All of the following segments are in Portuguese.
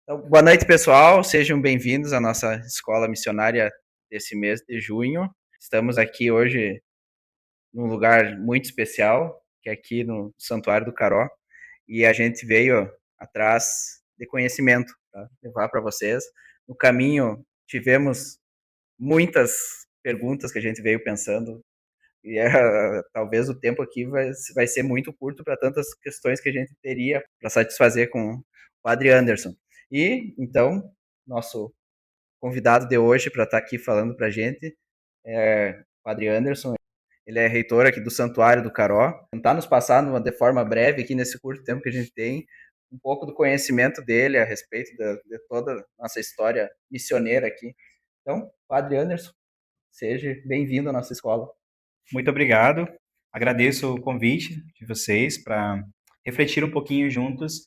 Então, boa noite, pessoal. Sejam bem-vindos à nossa escola missionária desse mês de junho. Estamos aqui hoje num lugar muito especial, que é aqui no Santuário do Caró, e a gente veio atrás de conhecimento, tá? Levar para vocês. No caminho, tivemos muitas perguntas que a gente veio pensando, e talvez o tempo aqui vai ser muito curto para tantas questões que a gente teria para satisfazer com o Padre Anderson. E, então, nosso convidado de hoje para estar aqui falando para a gente é o Padre Anderson. Ele é reitor aqui do Santuário do Caró. Tentar nos passar de forma breve, aqui nesse curto tempo que a gente tem, um pouco do conhecimento dele a respeito de toda a nossa história missioneira aqui. Então, Padre Anderson, seja bem-vindo à nossa escola. Muito obrigado. Agradeço o convite de vocês para refletir um pouquinho juntos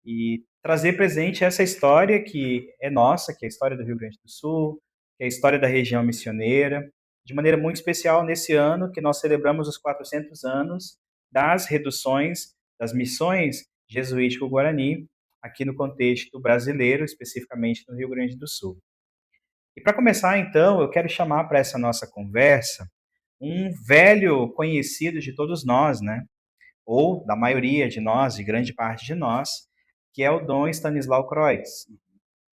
e trazer presente essa história que é nossa, que é a história do Rio Grande do Sul, que é a história da região missioneira, de maneira muito especial nesse ano que nós celebramos os 400 anos das reduções das missões jesuítico-guarani aqui no contexto brasileiro, especificamente no Rio Grande do Sul. E para começar, então, eu quero chamar para essa nossa conversa um velho conhecido de todos nós, né? Ou da maioria de nós, de grande parte de nós, que é o Dom Stanislau Kreutz.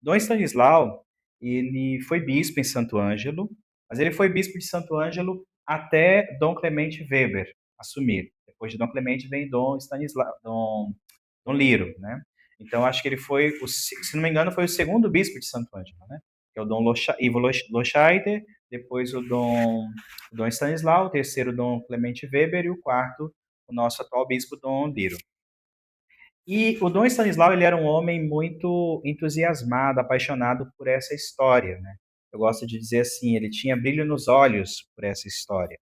Dom Stanislau, ele foi bispo em Santo Ângelo, mas ele foi bispo de Santo Ângelo até Dom Clemente Weber assumir. Depois de Dom Clemente vem Dom Stanislau, Dom Liro, né? Então acho que ele foi, se não me engano, foi o segundo bispo de Santo Ângelo, né? Que é o Dom Ivo Loscheider, depois o Dom Stanislau, o terceiro Dom Clemente Weber e o quarto o nosso atual bispo Dom Liro. E o Dom Stanislau, ele era um homem muito entusiasmado, apaixonado por essa história, né? Eu gosto de dizer assim, ele tinha brilho nos olhos por essa história.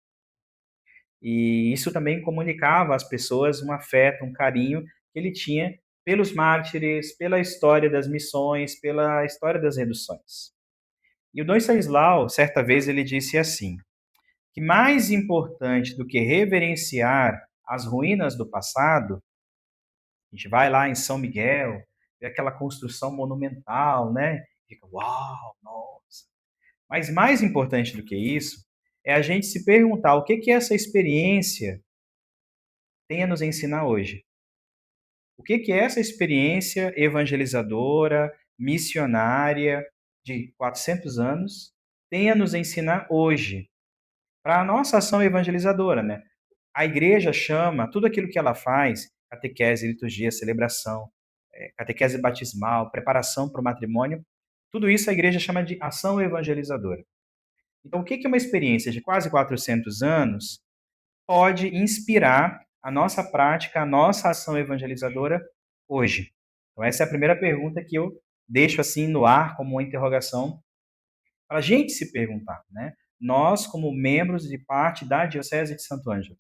E isso também comunicava às pessoas um afeto, um carinho que ele tinha pelos mártires, pela história das missões, pela história das reduções. E o Dom Stanislau, certa vez, ele disse assim, que mais importante do que reverenciar as ruínas do passado, a gente vai lá em São Miguel, vê aquela construção monumental, né? Fica, uau, nossa. Mas mais importante do que isso, é a gente se perguntar o que essa experiência tem a nos ensinar hoje. O que é essa experiência evangelizadora, missionária de 400 anos tem a nos ensinar hoje? Para a nossa ação evangelizadora, né? A igreja chama tudo aquilo que ela faz, catequese, liturgia, celebração, catequese batismal, preparação para o matrimônio, tudo isso a igreja chama de ação evangelizadora. Então, o que é uma experiência de quase 400 anos pode inspirar a nossa prática, a nossa ação evangelizadora hoje? Então, essa é a primeira pergunta que eu deixo assim no ar como uma interrogação para a gente se perguntar, né? Nós, como membros de parte da Diocese de Santo Ângelo.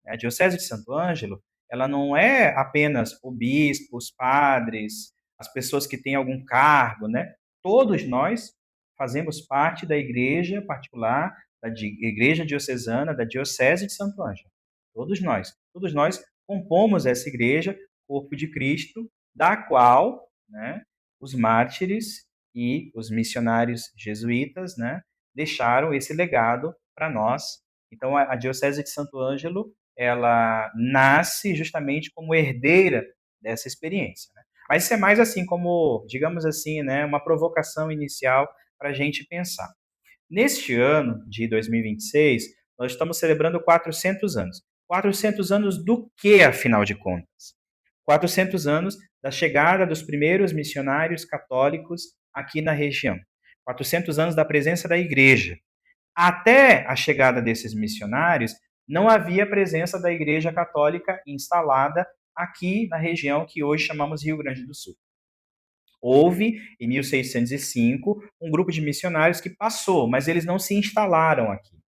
A Diocese de Santo Ângelo, ela não é apenas o bispo, os padres, as pessoas que têm algum cargo, né? Todos nós fazemos parte da igreja particular, da igreja diocesana, da Diocese de Santo Ângelo. Todos nós compomos essa igreja, corpo de Cristo, da qual, né, os mártires e os missionários jesuítas, né, deixaram esse legado para nós. Então, a Diocese de Santo Ângelo, ela nasce justamente como herdeira dessa experiência, né? Mas isso é mais assim como, digamos assim, né, uma provocação inicial para a gente pensar. Neste ano de 2026, nós estamos celebrando 400 anos. 400 anos do que, afinal de contas? 400 anos da chegada dos primeiros missionários católicos aqui na região. 400 anos da presença da igreja. Até a chegada desses missionários, não havia presença da Igreja Católica instalada aqui na região que hoje chamamos Rio Grande do Sul. Houve, em 1605, um grupo de missionários que passou, mas eles não se instalaram aqui.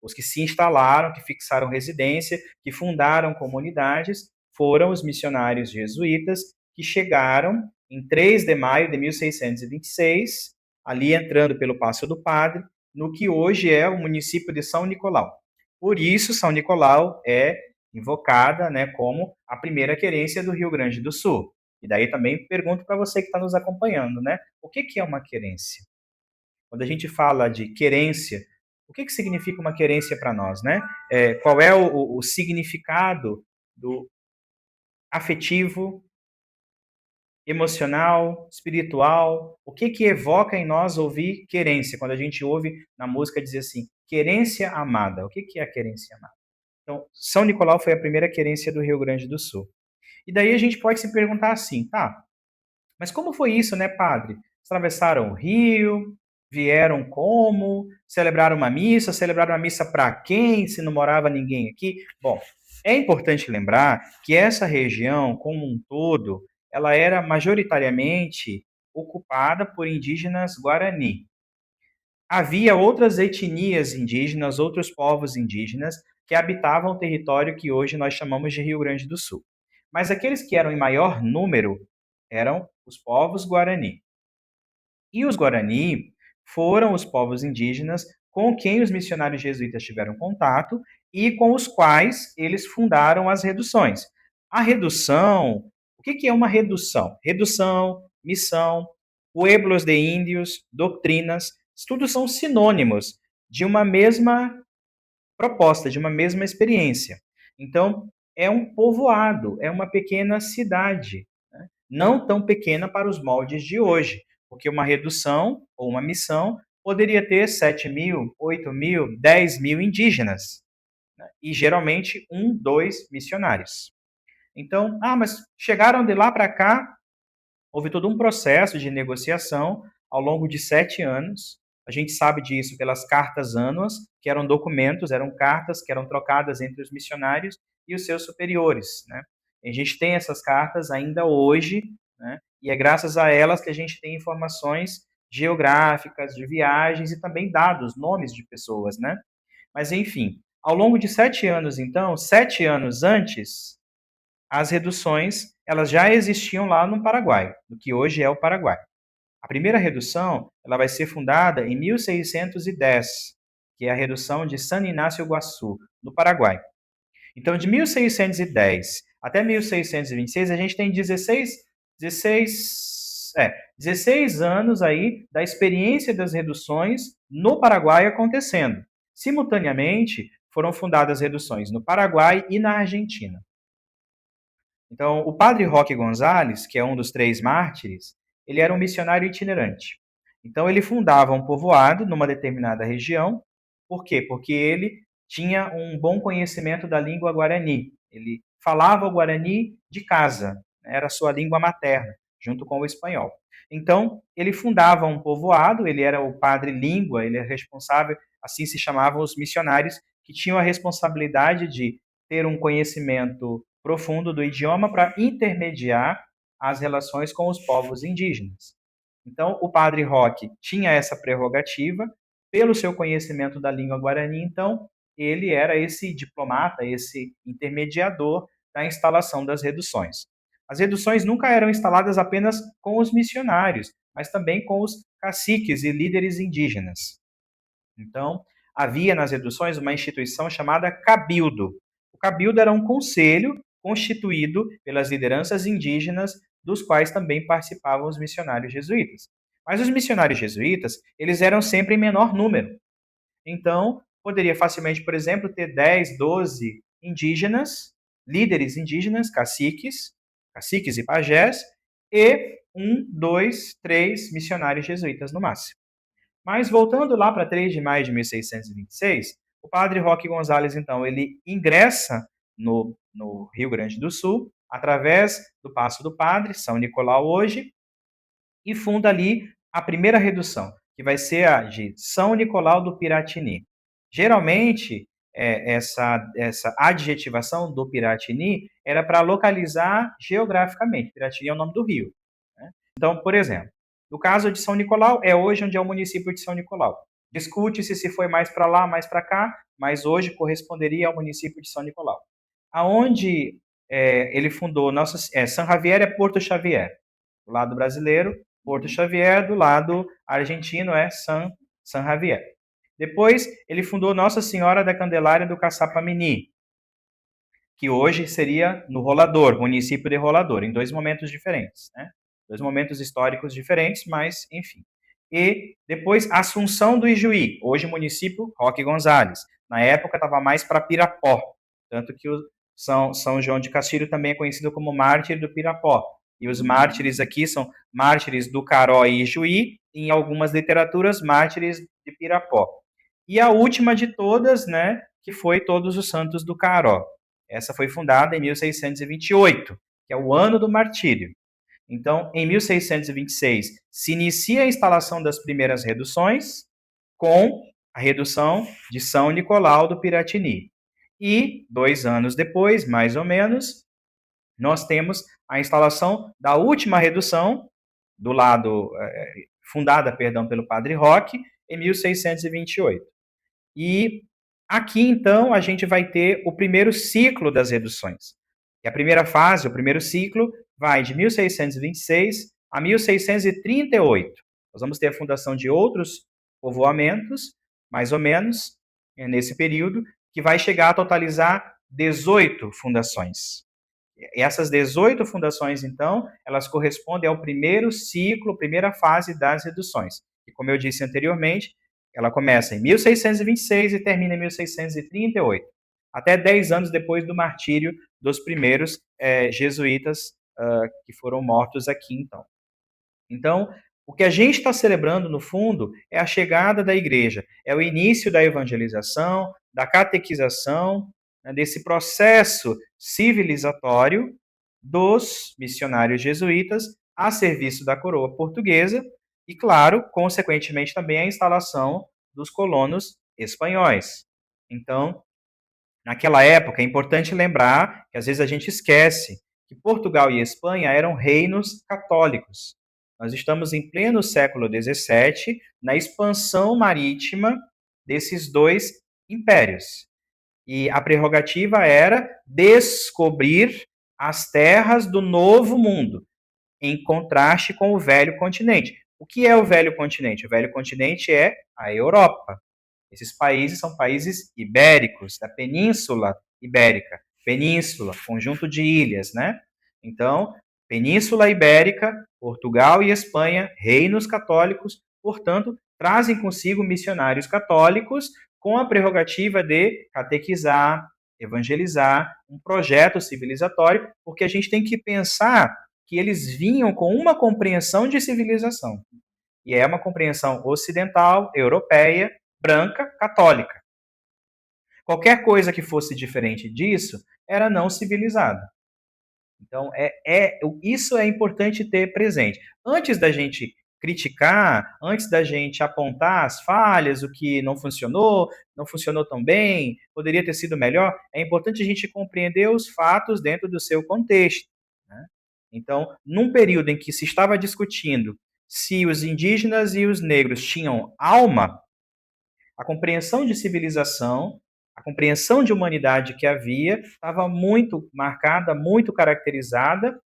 Os que se instalaram, que fixaram residência, que fundaram comunidades, foram os missionários jesuítas que chegaram em 3 de maio de 1626, ali entrando pelo Passo do Padre, no que hoje é o município de São Nicolau. Por isso, São Nicolau é invocada, né, como a primeira querência do Rio Grande do Sul. E daí também pergunto para você que está nos acompanhando, né? O que é uma querência? Quando a gente fala de querência, o que significa uma querência para nós, né? Qual é o significado do afetivo, emocional, espiritual? O que evoca em nós ouvir querência? Quando a gente ouve na música dizer assim, querência amada. O que é a querência amada? Então, São Nicolau foi a primeira querência do Rio Grande do Sul. E daí a gente pode se perguntar assim, tá, mas como foi isso, né, padre? Atravessaram o rio, vieram como? Celebraram uma missa para quem, se não morava ninguém aqui? Bom, é importante lembrar que essa região, como um todo, ela era majoritariamente ocupada por indígenas guarani. Havia outras etnias indígenas, outros povos indígenas que habitavam o território que hoje nós chamamos de Rio Grande do Sul. Mas aqueles que eram em maior número eram os povos guarani. E os guarani foram os povos indígenas com quem os missionários jesuítas tiveram contato e com os quais eles fundaram as reduções. A redução, o que é uma redução? Redução, missão, pueblos de índios, doutrinas, tudo são sinônimos de uma mesma proposta, de uma mesma experiência. Então, é um povoado, é uma pequena cidade, né? Não tão pequena para os moldes de hoje, porque uma redução ou uma missão poderia ter 7.000, 8.000, 10.000 indígenas, né? E geralmente 1, 2 missionários. Então, mas chegaram de lá para cá. Houve todo um processo de negociação ao longo de 7 anos. A gente sabe disso pelas cartas ânuas, que eram documentos, eram cartas que eram trocadas entre os missionários e os seus superiores, né? A gente tem essas cartas ainda hoje, né? E é graças a elas que a gente tem informações geográficas, de viagens e também dados, nomes de pessoas, né? Mas, enfim, ao longo de 7 anos, então, 7 anos antes, as reduções elas já existiam lá no Paraguai, no que hoje é o Paraguai. A primeira redução ela vai ser fundada em 1610, que é a redução de San Inácio Iguaçu, no Paraguai. Então, de 1610 até 1626, a gente tem 16 anos aí da experiência das reduções no Paraguai acontecendo. Simultaneamente, foram fundadas reduções no Paraguai e na Argentina. Então, o padre Roque Gonzales, que é um dos 3 mártires, ele era um missionário itinerante. Então, ele fundava um povoado numa determinada região. Por quê? Porque ele tinha um bom conhecimento da língua guarani. Ele falava o guarani de casa, era a sua língua materna, junto com o espanhol. Então, ele fundava um povoado, ele era o padre língua, ele é responsável, assim se chamavam os missionários, que tinham a responsabilidade de ter um conhecimento profundo do idioma para intermediar as relações com os povos indígenas. Então, o padre Roque tinha essa prerrogativa, pelo seu conhecimento da língua guarani, então, ele era esse diplomata, esse intermediador da instalação das reduções. As reduções nunca eram instaladas apenas com os missionários, mas também com os caciques e líderes indígenas. Então, havia nas reduções uma instituição chamada Cabildo. O Cabildo era um conselho constituído pelas lideranças indígenas, dos quais também participavam os missionários jesuítas. Mas os missionários jesuítas, eles eram sempre em menor número. Então, poderia facilmente, por exemplo, ter 10, 12 indígenas, líderes indígenas, caciques e pajés, e 1, 2, 3 missionários jesuítas no máximo. Mas voltando lá para 3 de maio de 1626, o padre Roque Gonzales, então, ele ingressa no Rio Grande do Sul, através do Paço do Padre, São Nicolau hoje, e funda ali a primeira redução, que vai ser a de São Nicolau do Piratini. Geralmente, essa adjetivação do Piratini era para localizar geograficamente. Piratini é o nome do rio, né? Então, por exemplo, no caso de São Nicolau, é hoje onde é o município de São Nicolau. Discute-se se foi mais para lá, mais para cá, mas hoje corresponderia ao município de São Nicolau. Aonde ele fundou São Javier é Porto Xavier, do lado brasileiro, Porto Xavier, do lado argentino é San Javier. Depois, ele fundou Nossa Senhora da Candelária do Caçapamini, que hoje seria no Rolador, município de Rolador, em dois momentos diferentes, né? Dois momentos históricos diferentes, mas enfim. E depois Assunção do Ijuí, hoje município Roque Gonzales. Na época estava mais para Pirapó, tanto que o São João de Castilho também é conhecido como mártir do Pirapó. E os mártires aqui são mártires do Caró e Ijuí, e em algumas literaturas, mártires de Pirapó. E a última de todas, né, que foi Todos os Santos do Caró. Essa foi fundada em 1628, que é o ano do martírio. Então, em 1626, se inicia a instalação das primeiras reduções, com a redução de São Nicolau do Piratini. E, 2 anos depois, mais ou menos, nós temos a instalação da última redução, do lado, fundada, pelo Padre Roque, em 1628. E aqui, então, a gente vai ter o primeiro ciclo das reduções. E a primeira fase, o primeiro ciclo, vai de 1626 a 1638. Nós vamos ter a fundação de outros povoamentos, mais ou menos, nesse período, que vai chegar a totalizar 18 fundações. Essas 18 fundações, então, elas correspondem ao primeiro ciclo, primeira fase das reduções. E como eu disse anteriormente, ela começa em 1626 e termina em 1638, até 10 anos depois do martírio dos primeiros jesuítas que foram mortos aqui, então. Então, o que a gente está celebrando, no fundo, é a chegada da igreja, é o início da evangelização, da catequização, né, desse processo civilizatório dos missionários jesuítas a serviço da coroa portuguesa e, claro, consequentemente também a instalação dos colonos espanhóis. Então, naquela época, é importante lembrar que às vezes a gente esquece que Portugal e Espanha eram reinos católicos. Nós estamos em pleno século XVII, na expansão marítima desses dois impérios. E a prerrogativa era descobrir as terras do novo mundo, em contraste com o velho continente. O que é o velho continente? O velho continente é a Europa. Esses países são países ibéricos, da Península Ibérica. Península, conjunto de ilhas, né? Então, Península Ibérica, Portugal e Espanha, reinos católicos, portanto, trazem consigo missionários católicos com a prerrogativa de catequizar, evangelizar, um projeto civilizatório, porque a gente tem que pensar que eles vinham com uma compreensão de civilização. E é uma compreensão ocidental, europeia, branca, católica. Qualquer coisa que fosse diferente disso era não civilizado. Então, isso é importante ter presente. Antes da gente criticar, antes da gente apontar as falhas, o que não funcionou tão bem, poderia ter sido melhor, é importante a gente compreender os fatos dentro do seu contexto. Né? Então, num período em que se estava discutindo se os indígenas e os negros tinham alma, a compreensão de civilização, a compreensão de humanidade que havia, estava muito marcada, muito caracterizada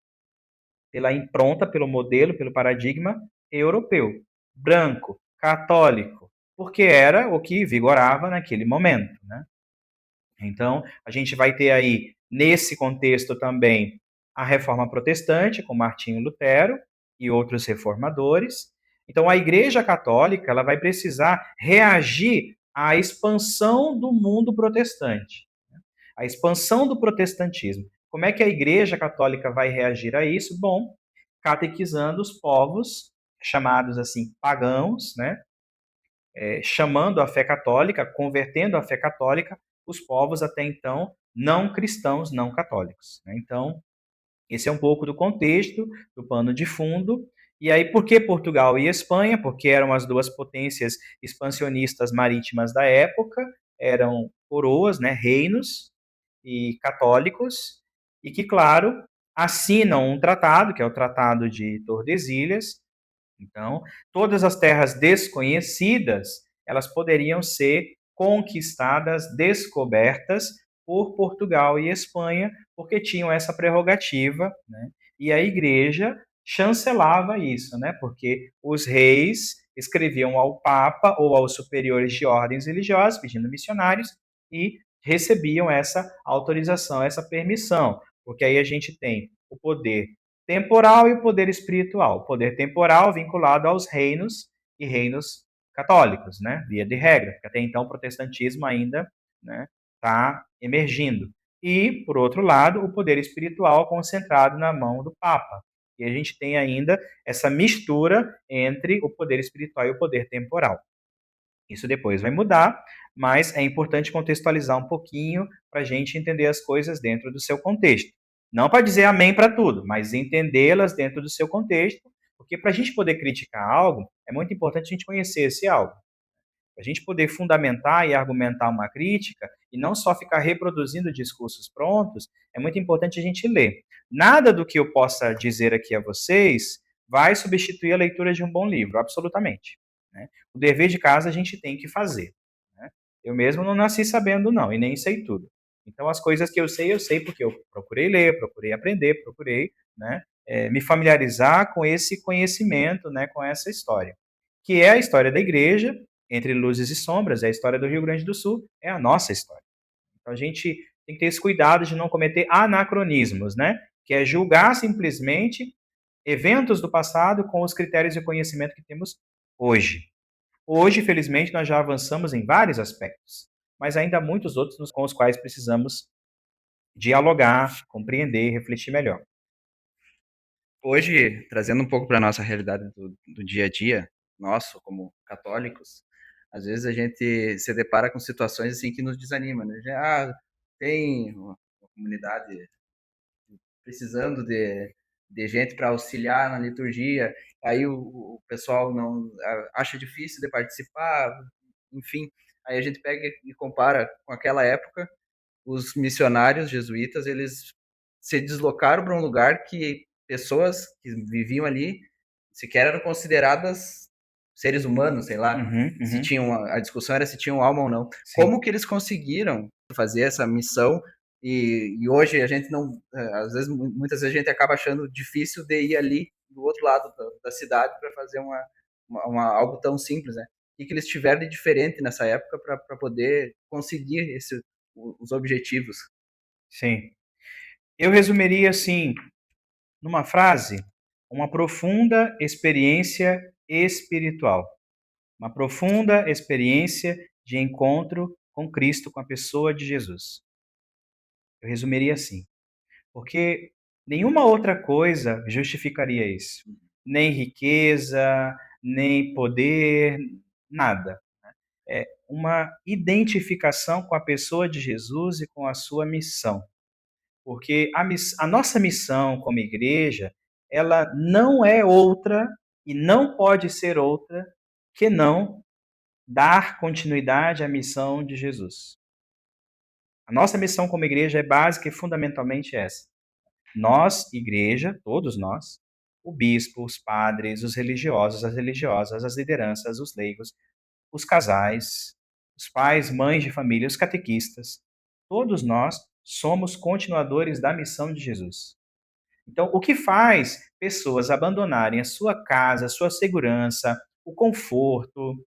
pela impronta, pelo modelo, pelo paradigma europeu, branco, católico, porque era o que vigorava naquele momento. Né? Então, a gente vai ter aí, nesse contexto também, a reforma protestante, com Martinho Lutero e outros reformadores. Então, a Igreja Católica ela vai precisar reagir à expansão do mundo protestante, a expansão do protestantismo. Como é que a Igreja Católica vai reagir a isso? Bom, catequizando os povos, chamados assim pagãos, né? Chamando a fé católica, convertendo a fé católica, os povos até então não cristãos, não católicos. Né? Então, esse é um pouco do contexto, do pano de fundo. E aí, por que Portugal e Espanha? Porque eram as duas potências expansionistas marítimas da época, eram coroas, né, reinos e católicos, e que, claro, assinam um tratado, que é o Tratado de Tordesilhas. Então, todas as terras desconhecidas, elas poderiam ser conquistadas, descobertas por Portugal e Espanha, porque tinham essa prerrogativa, né? E a igreja chancelava isso, né? Porque os reis escreviam ao papa ou aos superiores de ordens religiosas, pedindo missionários, e recebiam essa autorização, essa permissão, porque aí a gente tem o poder temporal e o poder espiritual. O poder temporal vinculado aos reinos e reinos católicos, né? Via de regra, porque até então o protestantismo ainda, né, está emergindo. E, por outro lado, o poder espiritual concentrado na mão do Papa. E a gente tem ainda essa mistura entre o poder espiritual e o poder temporal. Isso depois vai mudar, mas é importante contextualizar um pouquinho para a gente entender as coisas dentro do seu contexto. Não para dizer amém para tudo, mas entendê-las dentro do seu contexto, porque para a gente poder criticar algo, é muito importante a gente conhecer esse algo. Para a gente poder fundamentar e argumentar uma crítica, e não só ficar reproduzindo discursos prontos, é muito importante a gente ler. Nada do que eu possa dizer aqui a vocês vai substituir a leitura de um bom livro, absolutamente. Né? O dever de casa a gente tem que fazer. Né? Eu mesmo não nasci sabendo, não, e nem sei tudo. Então, as coisas que eu sei porque eu procurei ler, procurei aprender, procurei, né, me familiarizar com esse conhecimento, né, com essa história. Que é a história da igreja, entre luzes e sombras, é a história do Rio Grande do Sul, é a nossa história. Então, a gente tem que ter esse cuidado de não cometer anacronismos, né, que é julgar simplesmente eventos do passado com os critérios de conhecimento que temos hoje. Hoje, felizmente, nós já avançamos em vários aspectos, mas ainda há muitos outros com os quais precisamos dialogar, compreender, refletir melhor. Hoje, trazendo um pouco para a nossa realidade do dia a dia, nosso como católicos, às vezes a gente se depara com situações assim que nos desanimam, né? Tem uma comunidade precisando de gente para auxiliar na liturgia, aí o pessoal não acha difícil de participar, enfim, aí a gente pega e compara com aquela época, os missionários jesuítas, eles se deslocaram para um lugar que pessoas que viviam ali sequer eram consideradas seres humanos, sei lá, se tinham a discussão era se tinham alma ou não. Sim. Como que eles conseguiram fazer essa missão e hoje a gente não, às vezes, muitas vezes a gente acaba achando difícil de ir ali do outro lado da cidade para fazer algo tão simples, né? O que eles tiveram de diferente nessa época para poder conseguir os objetivos? Sim. Eu resumiria assim, numa frase, uma profunda experiência espiritual. Uma profunda experiência de encontro com Cristo, com a pessoa de Jesus. Eu resumiria assim, porque nenhuma outra coisa justificaria isso. Nem riqueza, nem poder, nada. É uma identificação com a pessoa de Jesus e com a sua missão. Porque a nossa missão como igreja, ela não é outra e não pode ser outra que não dar continuidade à missão de Jesus. A nossa missão como igreja é básica e fundamentalmente essa. Nós, igreja, todos nós, o bispo, os padres, os religiosos, as religiosas, as lideranças, os leigos, os casais, os pais, mães de família, os catequistas, todos nós somos continuadores da missão de Jesus. Então, o que faz pessoas abandonarem a sua casa, a sua segurança, o conforto,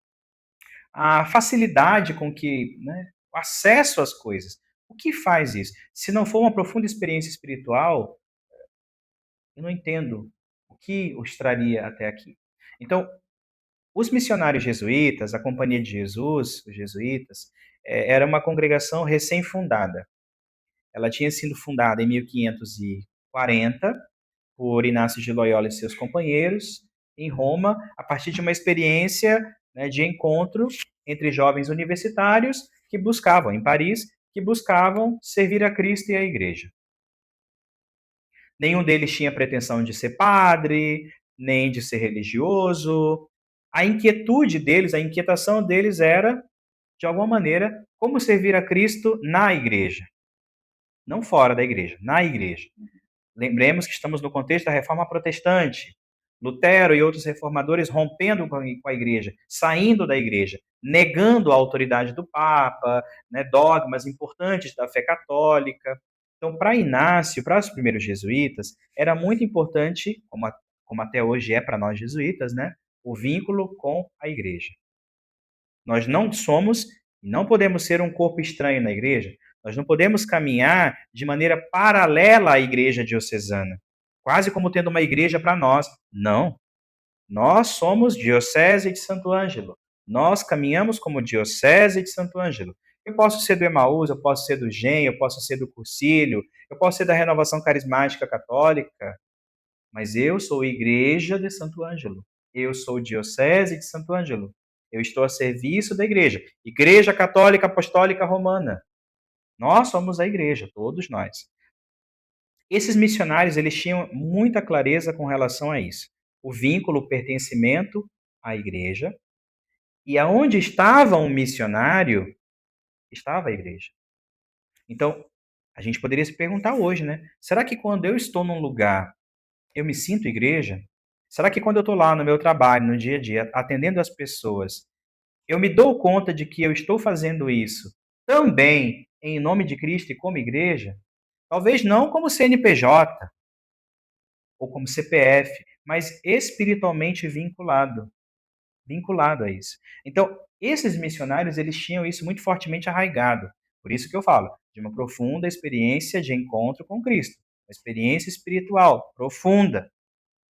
a facilidade com que, né, o acesso às coisas. O que faz isso? Se não for uma profunda experiência espiritual, eu não entendo o que os traria até aqui. Então, os missionários jesuítas, a Companhia de Jesus, os jesuítas, era uma congregação recém-fundada. Ela tinha sido fundada em 1540 por Inácio de Loyola e seus companheiros em Roma, a partir de uma experiência, né, de encontro entre jovens universitários que buscavam, em Paris, que buscavam servir a Cristo e a Igreja. Nenhum deles tinha pretensão de ser padre, nem de ser religioso. A inquietude deles, a inquietação deles era, de alguma maneira, como servir a Cristo na igreja. Não fora da igreja, na igreja. Lembremos que estamos no contexto da reforma protestante. Lutero e outros reformadores rompendo com a igreja, saindo da igreja, negando a autoridade do Papa, né, dogmas importantes da fé católica. Então, para Inácio, para os primeiros jesuítas, era muito importante, como até hoje é para nós jesuítas, né, o vínculo com a igreja. Nós não somos e não podemos ser um corpo estranho na igreja. Nós não podemos caminhar de maneira paralela à igreja diocesana, quase como tendo uma igreja para nós. Não. Nós somos Diocese de Santo Ângelo. Nós caminhamos como Diocese de Santo Ângelo. Eu posso ser do Emaús, eu posso ser do GEM, eu posso ser do Cursilho, eu posso ser da Renovação Carismática Católica, mas eu sou Igreja de Santo Ângelo. Eu sou Diocese de Santo Ângelo. Eu estou a serviço da Igreja. Igreja Católica Apostólica Romana. Nós somos a Igreja, todos nós. Esses missionários, eles tinham muita clareza com relação a isso. O vínculo, o pertencimento à Igreja. E aonde estava um missionário, estava a Igreja. Então, a gente poderia se perguntar hoje, né? Será que quando eu estou num lugar, eu me sinto igreja? Será que quando eu estou lá no meu trabalho, no dia a dia, atendendo as pessoas, eu me dou conta de que eu estou fazendo isso também em nome de Cristo e como igreja? Talvez não como CNPJ ou como CPF, mas espiritualmente vinculado a isso. Então, esses missionários, eles tinham isso muito fortemente arraigado. Por isso que eu falo de uma profunda experiência de encontro com Cristo, uma experiência espiritual profunda.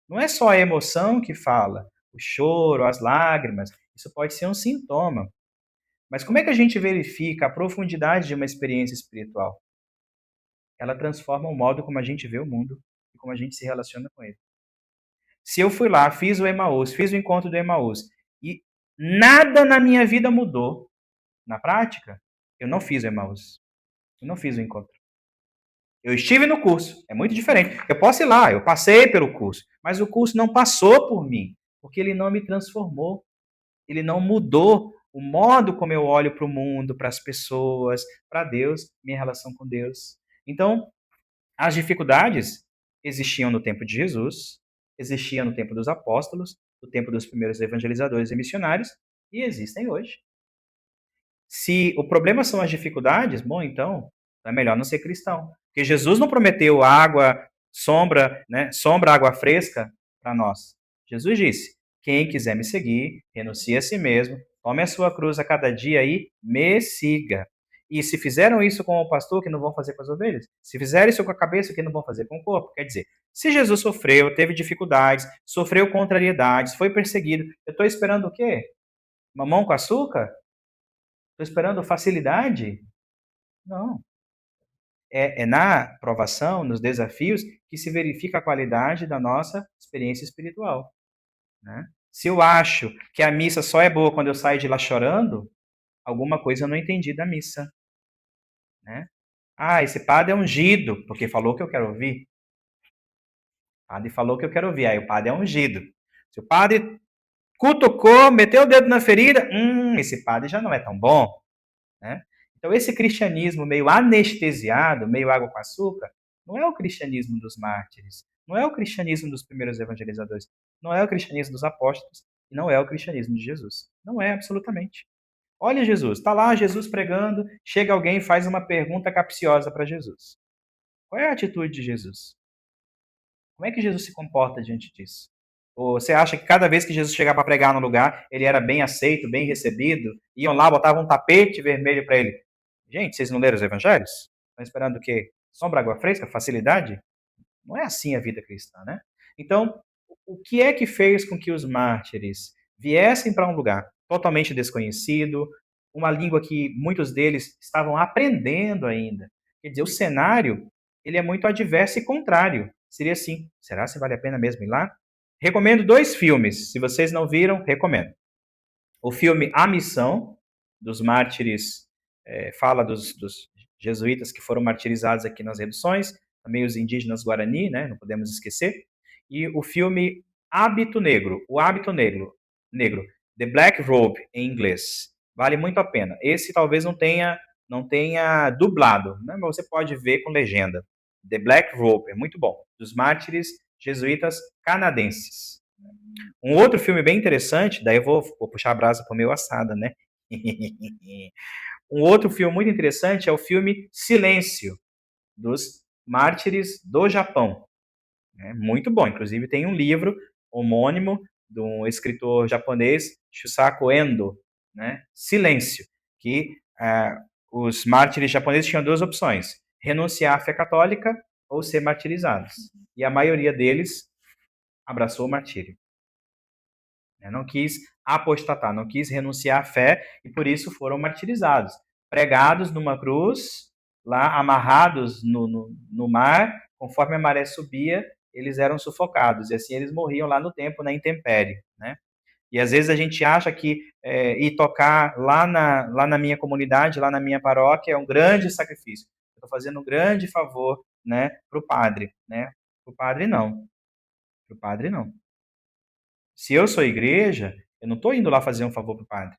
Não é só a emoção que fala, o choro, as lágrimas, isso pode ser um sintoma. Mas como é que a gente verifica a profundidade de uma experiência espiritual? Ela transforma o modo como a gente vê o mundo e como a gente se relaciona com ele. Se eu fui lá, fiz o Emaús, fiz o encontro do Emaús, e nada na minha vida mudou, na prática, eu não fiz o Emaús. Eu não fiz o encontro. Eu estive no curso, é muito diferente. Eu posso ir lá, eu passei pelo curso, mas o curso não passou por mim, porque ele não me transformou. Ele não mudou o modo como eu olho para o mundo, para as pessoas, para Deus, minha relação com Deus. Então, as dificuldades existiam no tempo de Jesus, existiam no tempo dos apóstolos, no tempo dos primeiros evangelizadores e missionários, e existem hoje. Se o problema são as dificuldades, bom, então é melhor não ser cristão. Porque Jesus não prometeu água, sombra, né? Sombra, água fresca para nós. Jesus disse: quem quiser me seguir, renuncie a si mesmo, tome a sua cruz a cada dia e me siga. E se fizeram isso com o pastor, que não vão fazer com as ovelhas? Se fizeram isso com a cabeça, que não vão fazer com o corpo? Quer dizer, se Jesus sofreu, teve dificuldades, sofreu contrariedades, foi perseguido, eu estou esperando o quê? Mamão com açúcar? Estou esperando facilidade? Não. É na provação, nos desafios, que se verifica a qualidade da nossa experiência espiritual. Né? Se eu acho que a missa só é boa quando eu saio de lá chorando, alguma coisa eu não entendi da missa. Né? Ah, esse padre é ungido, porque falou que eu quero ouvir. O padre falou que eu quero ouvir, aí o padre é ungido. Se o padre cutucou, meteu o dedo na ferida, esse padre já não é tão bom. Né? Então, esse cristianismo meio anestesiado, meio água com açúcar, não é o cristianismo dos mártires, não é o cristianismo dos primeiros evangelizadores, não é o cristianismo dos apóstolos, e não é o cristianismo de Jesus. Não é, absolutamente. Olha Jesus, está lá Jesus pregando, chega alguém e faz uma pergunta capciosa para Jesus. Qual é a atitude de Jesus? Como é que Jesus se comporta diante disso? Ou você acha que cada vez que Jesus chegava para pregar no lugar, ele era bem aceito, bem recebido? Iam lá, botavam um tapete vermelho para ele. Gente, vocês não leram os evangelhos? Estão esperando o quê? Sombra, água fresca, facilidade? Não é assim a vida cristã, né? Então, o que é que fez com que os mártires viessem para um lugar totalmente desconhecido, uma língua que muitos deles estavam aprendendo ainda? Quer dizer, o cenário, ele é muito adverso e contrário. Seria assim, será que vale a pena mesmo ir lá? Recomendo 2 filmes, se vocês não viram, recomendo. O filme A Missão, dos mártires, fala dos jesuítas que foram martirizados aqui nas reduções, também os indígenas Guarani, né, não podemos esquecer. E o filme Hábito Negro, o Hábito Negro, The Black Robe, em inglês. Vale muito a pena. Esse talvez não tenha dublado, né, mas você pode ver com legenda. The Black Robe, é muito bom. Dos mártires jesuítas canadenses. Um outro filme bem interessante, daí eu vou puxar a brasa para o meu assada, né? Um outro filme muito interessante é o filme Silêncio, dos mártires do Japão. É muito bom, inclusive tem um livro homônimo de um escritor japonês, Shusaku Endo, né? Silêncio, que os mártires japoneses tinham duas opções: renunciar à fé católica ou ser martirizados. E a maioria deles abraçou o martírio. Não quis apostatar, não quis renunciar à fé e por isso foram martirizados. Pregados numa cruz, lá amarrados no mar, conforme a maré subia, eles eram sufocados e assim eles morriam lá no tempo, na intempérie. Né? E às vezes a gente acha que ir tocar lá na minha comunidade, lá na minha paróquia, é um grande sacrifício. Eu estou fazendo um grande favor, né, para o padre. Né? Para o padre, não. Para o padre, não. Se eu sou igreja, eu não estou indo lá fazer um favor para o padre.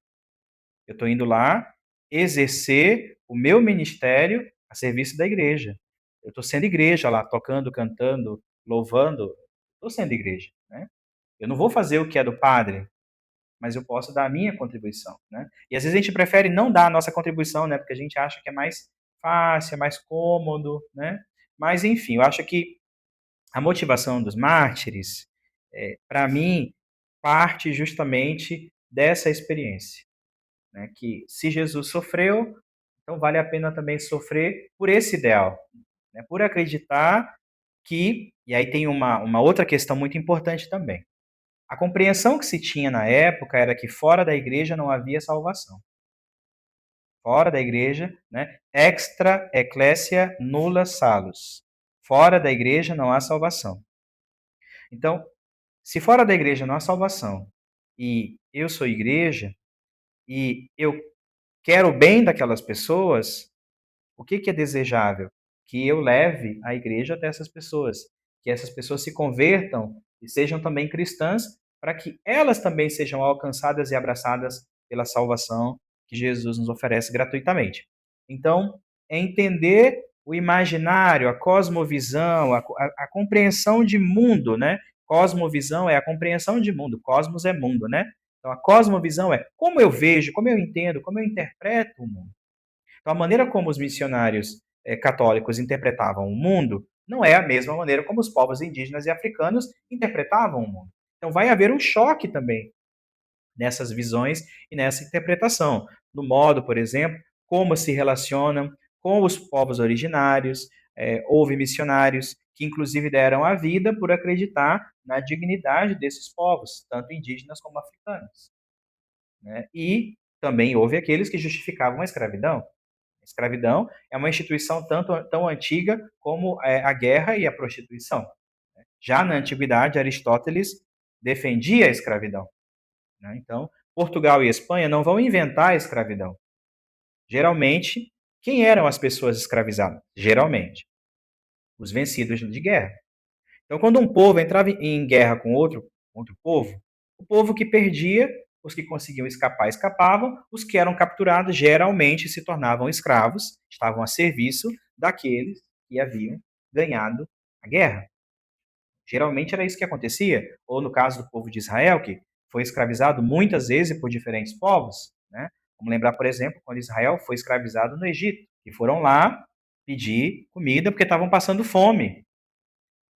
Eu estou indo lá exercer o meu ministério a serviço da igreja. Eu estou sendo igreja lá, tocando, cantando, louvando. Estou sendo igreja. Né? Eu não vou fazer o que é do padre, mas eu posso dar a minha contribuição. Né? E às vezes a gente prefere não dar a nossa contribuição, né? Porque a gente acha que é mais fácil, é mais cômodo. Né? Mas, enfim, eu acho que a motivação dos mártires, para mim, parte justamente dessa experiência, né? Que se Jesus sofreu, então vale a pena também sofrer por esse ideal, né? Por acreditar que, e aí tem uma outra questão muito importante também, a compreensão que se tinha na época era que fora da igreja não havia salvação. Fora da igreja, né? Extra ecclesia nulla salus. Fora da igreja não há salvação. Então, se fora da igreja não há salvação, e eu sou igreja, e eu quero o bem daquelas pessoas, o que é desejável? Que eu leve a igreja até essas pessoas, que essas pessoas se convertam e sejam também cristãs, para que elas também sejam alcançadas e abraçadas pela salvação que Jesus nos oferece gratuitamente. Então, é entender o imaginário, a cosmovisão, a compreensão de mundo, né? Cosmovisão é a compreensão de mundo, cosmos é mundo, né? Então, a cosmovisão é como eu vejo, como eu entendo, como eu interpreto o mundo. Então, a maneira como os missionários católicos interpretavam o mundo não é a mesma maneira como os povos indígenas e africanos interpretavam o mundo. Então, vai haver um choque também nessas visões e nessa interpretação, no modo, por exemplo, como se relacionam com os povos originários. Houve missionários que, inclusive, deram a vida por acreditar na dignidade desses povos, tanto indígenas como africanos. Né? E também houve aqueles que justificavam a escravidão. A escravidão é uma instituição tão antiga como a guerra e a prostituição. Já na antiguidade, Aristóteles defendia a escravidão. Né? Então, Portugal e Espanha não vão inventar a escravidão. Geralmente, quem eram as pessoas escravizadas? Geralmente, os vencidos de guerra. Então, quando um povo entrava em guerra com outro povo, o povo que perdia, os que conseguiam escapar, escapavam, os que eram capturados geralmente se tornavam escravos, estavam a serviço daqueles que haviam ganhado a guerra. Geralmente era isso que acontecia, ou no caso do povo de Israel, que foi escravizado muitas vezes por diferentes povos. Né? Vamos lembrar, por exemplo, quando Israel foi escravizado no Egito, e foram lá pedir comida porque estavam passando fome.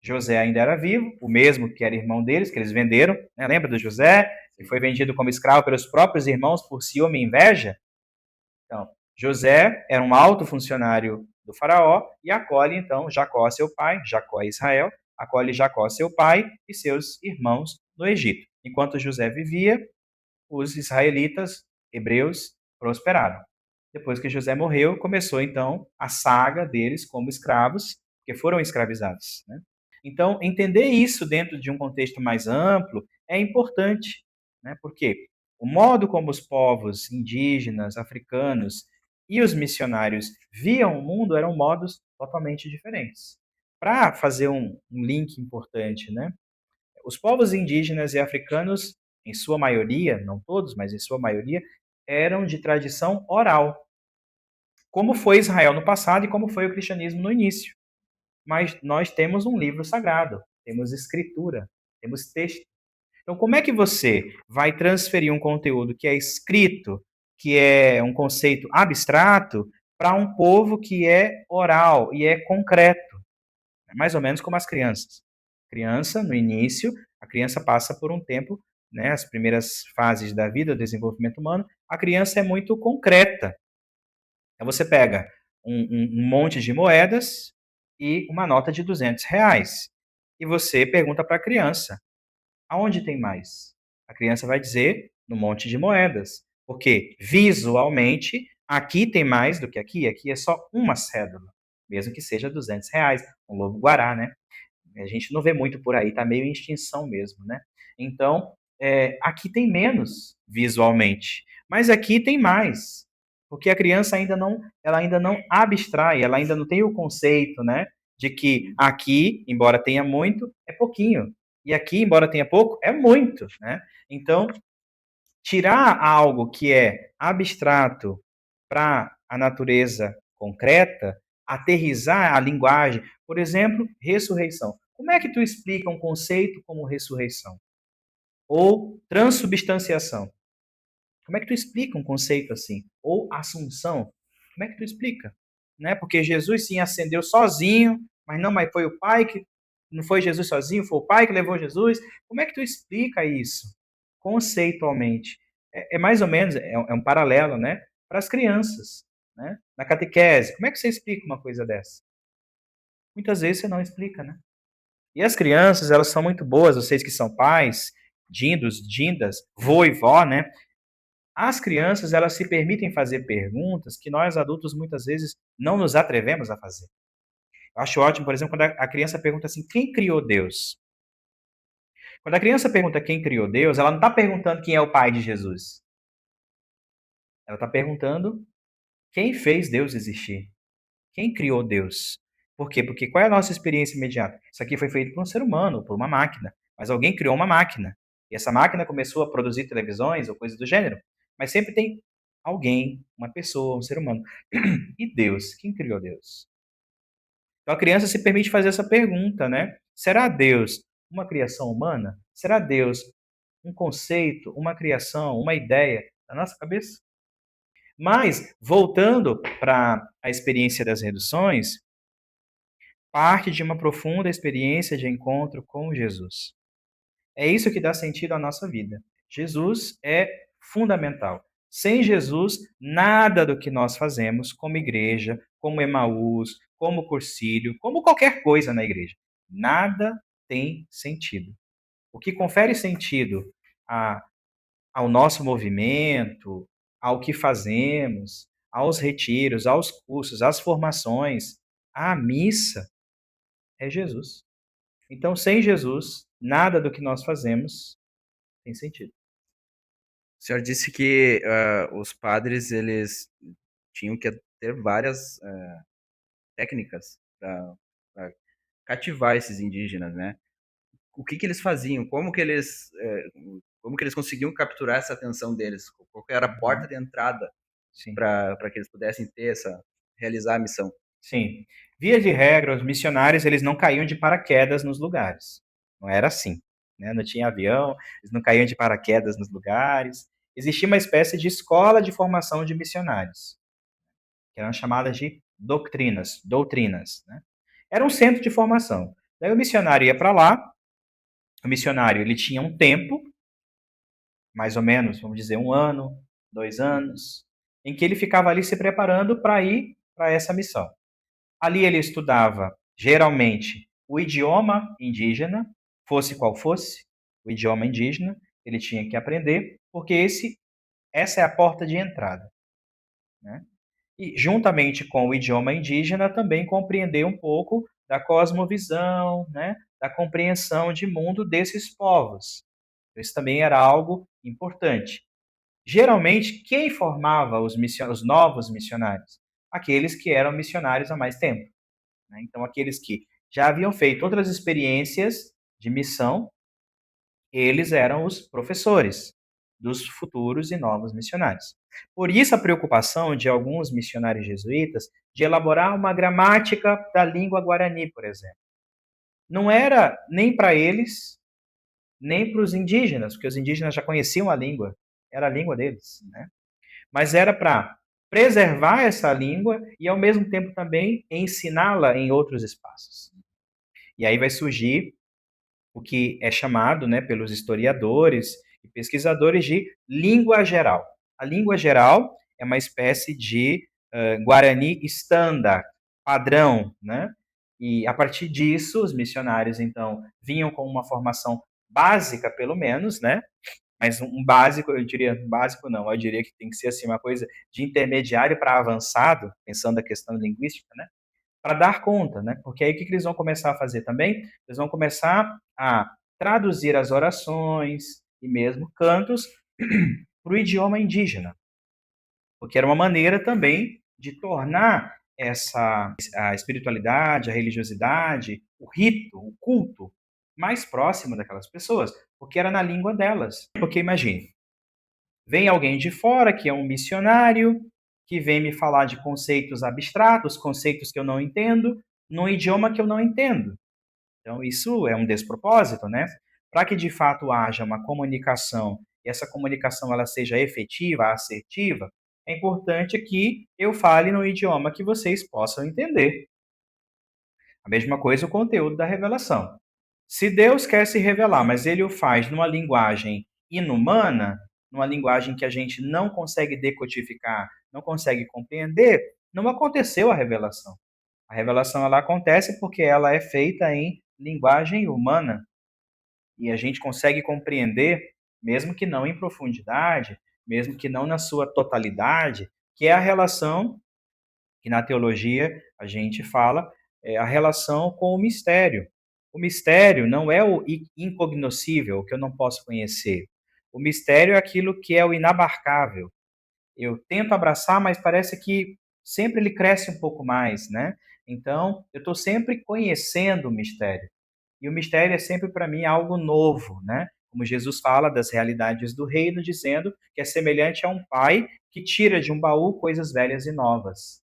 José ainda era vivo, o mesmo que era irmão deles, que eles venderam. Né? Lembra do José? Ele foi vendido como escravo pelos próprios irmãos por ciúme e inveja. Então, José era um alto funcionário do faraó e acolhe, então, Jacó, seu pai, Jacó é Israel, acolhe Jacó, seu pai, e seus irmãos no Egito. Enquanto José vivia, os israelitas, hebreus, prosperaram. Depois que José morreu, começou, então, a saga deles como escravos, que foram escravizados. Né? Então, entender isso dentro de um contexto mais amplo é importante, né? Porque o modo como os povos indígenas, africanos e os missionários viam o mundo eram modos totalmente diferentes. Para fazer um link importante, né? Os povos indígenas e africanos, em sua maioria, não todos, mas em sua maioria, eram de tradição oral, como foi Israel no passado e como foi o cristianismo no início. Mas nós temos um livro sagrado, temos escritura, temos texto. Então, como é que você vai transferir um conteúdo que é escrito, que é um conceito abstrato, para um povo que é oral e é concreto? É mais ou menos como as crianças. Criança, no início, a criança passa por um tempo, né, as primeiras fases da vida, do desenvolvimento humano, a criança é muito concreta. Então você pega um monte de moedas e uma nota de R$ 200. E você pergunta para a criança, aonde tem mais? A criança vai dizer, no monte de moedas. Porque visualmente, aqui tem mais do que aqui. Aqui é só uma cédula, mesmo que seja R$ 200. Um lobo-guará, né? A gente não vê muito por aí, está meio em extinção mesmo, né? Então, aqui tem menos visualmente, mas aqui tem mais, porque a criança ela ainda não abstrai, ela ainda não tem o conceito, né, de que aqui, embora tenha muito, é pouquinho, e aqui, embora tenha pouco, é muito, né? Então, tirar algo que é abstrato para a natureza concreta, aterrizar a linguagem, por exemplo, ressurreição. Como é que tu explica um conceito como ressurreição? Ou transubstanciação? Como é que tu explica um conceito assim? Ou assunção? Como é que tu explica? Né? Porque Jesus sim ascendeu sozinho, mas foi o Pai que não foi Jesus sozinho, foi o Pai que levou Jesus. Como é que tu explica isso conceitualmente? É mais ou menos, é um paralelo, né? Para as crianças, né? Na catequese, como é que você explica uma coisa dessa? Muitas vezes você não explica, né? E as crianças, elas são muito boas, vocês que são pais, dindos, dindas, vô e vó, né? As crianças, elas se permitem fazer perguntas que nós adultos muitas vezes não nos atrevemos a fazer. Eu acho ótimo, por exemplo, quando a criança pergunta assim: quem criou Deus? Quando a criança pergunta quem criou Deus, ela não está perguntando quem é o pai de Jesus. Ela está perguntando quem fez Deus existir. Quem criou Deus? Por quê? Porque qual é a nossa experiência imediata? Isso aqui foi feito por um ser humano, por uma máquina. Mas alguém criou uma máquina. E essa máquina começou a produzir televisões ou coisas do gênero. Mas sempre tem alguém, uma pessoa, um ser humano. E Deus? Quem criou Deus? Então a criança se permite fazer essa pergunta, né? Será Deus uma criação humana? Será Deus um conceito, uma criação, uma ideia da nossa cabeça? Mas, voltando para a experiência das reduções, parte de uma profunda experiência de encontro com Jesus. É isso que dá sentido à nossa vida. Jesus é fundamental. Sem Jesus, nada do que nós fazemos como igreja, como Emaús, como Cursílio, como qualquer coisa na igreja, nada tem sentido. O que confere sentido a, ao nosso movimento, ao que fazemos, aos retiros, aos cursos, às formações, à missa, é Jesus. Então, sem Jesus, nada do que nós fazemos tem sentido. O senhor disse que os padres eles tinham que ter várias técnicas para cativar esses indígenas, né? O que eles faziam? Como que eles conseguiam capturar essa atenção deles? Qual que era a porta de entrada Sim. para que eles pudessem realizar a missão? Sim. Via de regra, os missionários eles não caíam de paraquedas nos lugares. Não era assim. Né? Não tinha avião, eles não caíam de paraquedas nos lugares. Existia uma espécie de escola de formação de missionários, que eram chamadas de doutrinas. Né? Era um centro de formação. Daí o missionário ia para lá, o missionário ele tinha um tempo, mais ou menos, vamos dizer, 1 ano, 2 anos, em que ele ficava ali se preparando para ir para essa missão. Ali ele estudava, geralmente, o idioma indígena, fosse qual fosse, o idioma indígena, ele tinha que aprender, porque essa é a porta de entrada. Né? E, juntamente com o idioma indígena, também compreender um pouco da cosmovisão, né? Da compreensão de mundo desses povos. Isso também era algo importante. Geralmente, quem formava os novos missionários? Aqueles que eram missionários há mais tempo. Né? Então, aqueles que já haviam feito outras experiências de missão, eles eram os professores dos futuros e novos missionários. Por isso, a preocupação de alguns missionários jesuítas de elaborar uma gramática da língua guarani, por exemplo. Não era nem para eles, nem para os indígenas, porque os indígenas já conheciam a língua, era a língua deles, né? Mas era para preservar essa língua e, ao mesmo tempo, também ensiná-la em outros espaços. E aí vai surgir o que é chamado, né, pelos historiadores e pesquisadores de língua geral. A língua geral é uma espécie de Guarani Standard, padrão, né? E a partir disso, os missionários, então, vinham com uma formação básica, pelo menos, né? Mas um básico, eu diria, básico não, eu diria que tem que ser assim, uma coisa de intermediário para avançado, pensando na questão linguística, né? Para dar conta, né? Porque aí o que eles vão começar a fazer também? Eles vão começar a traduzir as orações e mesmo cantos para o idioma indígena, porque era uma maneira também de tornar a espiritualidade, a religiosidade, o rito, o culto mais próximo daquelas pessoas, porque era na língua delas. Porque imagine, vem alguém de fora que é um missionário, que vem me falar de conceitos abstratos, conceitos que eu não entendo, num idioma que eu não entendo. Então, isso é um despropósito, né? Para que de fato haja uma comunicação e essa comunicação ela seja efetiva, assertiva, é importante que eu fale no idioma que vocês possam entender. A mesma coisa o conteúdo da revelação. Se Deus quer se revelar, mas ele o faz numa linguagem inumana, numa linguagem que a gente não consegue decodificar, não consegue compreender, não aconteceu a revelação. A revelação ela acontece porque ela é feita em linguagem humana e a gente consegue compreender, mesmo que não em profundidade, mesmo que não na sua totalidade, que é a relação que na teologia a gente fala, é a relação com o mistério. O mistério não é o incognoscível, o que eu não posso conhecer. O mistério é aquilo que é o inabarcável. Eu tento abraçar, mas parece que sempre ele cresce um pouco mais, né? Então, eu estou sempre conhecendo o mistério. E o mistério é sempre para mim algo novo, né? Como Jesus fala das realidades do reino, dizendo que é semelhante a um pai que tira de um baú coisas velhas e novas.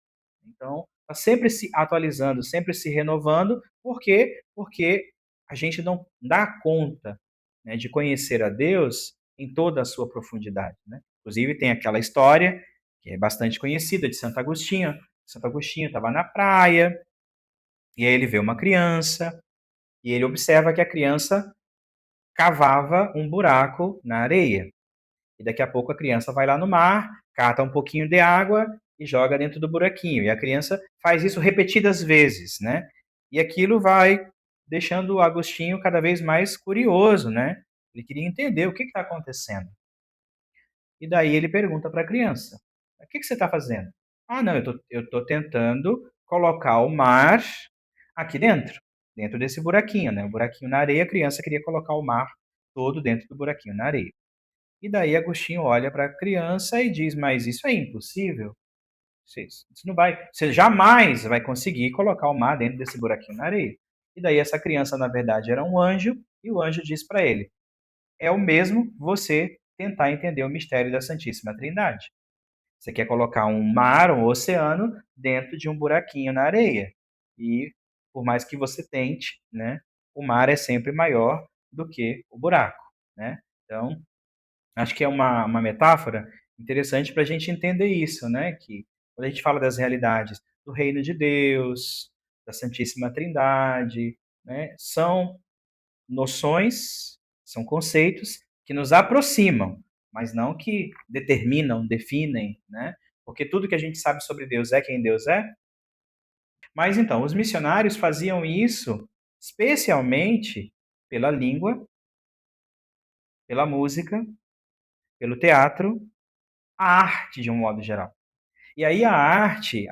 Então, está sempre se atualizando, sempre se renovando. Por quê? Porque a gente não dá conta, né, de conhecer a Deus em toda a sua profundidade, né? Inclusive, tem aquela história, que é bastante conhecida, de Santo Agostinho. Santo Agostinho estava na praia, e aí ele vê uma criança, e ele observa que a criança cavava um buraco na areia. E daqui a pouco a criança vai lá no mar, cata um pouquinho de água e joga dentro do buraquinho. E a criança faz isso repetidas vezes, né? E aquilo vai deixando o Agostinho cada vez mais curioso, né? Ele queria entender o que está acontecendo. E daí ele pergunta para a criança: o que você está fazendo? Ah, não, eu tô tentando colocar o mar aqui dentro desse buraquinho, né? O buraquinho na areia, a criança queria colocar o mar todo dentro do buraquinho na areia. E daí Agostinho olha para a criança e diz: mas isso é impossível. Você não vai, você jamais vai conseguir colocar o mar dentro desse buraquinho na areia. E daí essa criança, na verdade, era um anjo, e o anjo diz para ele: é o mesmo você tentar entender o mistério da Santíssima Trindade. Você quer colocar um mar, um oceano, dentro de um buraquinho na areia. E por mais que você tente, né, o mar é sempre maior do que o buraco, né? Então, acho que é uma metáfora interessante para a gente entender isso, né? Que quando a gente fala das realidades do reino de Deus, da Santíssima Trindade, né, são noções, são conceitos que nos aproximam, mas não que determinam, definem, né? Porque tudo que a gente sabe sobre Deus é quem Deus é. Mas então, os missionários faziam isso especialmente pela língua, pela música, pelo teatro, a arte de um modo geral. E aí a arte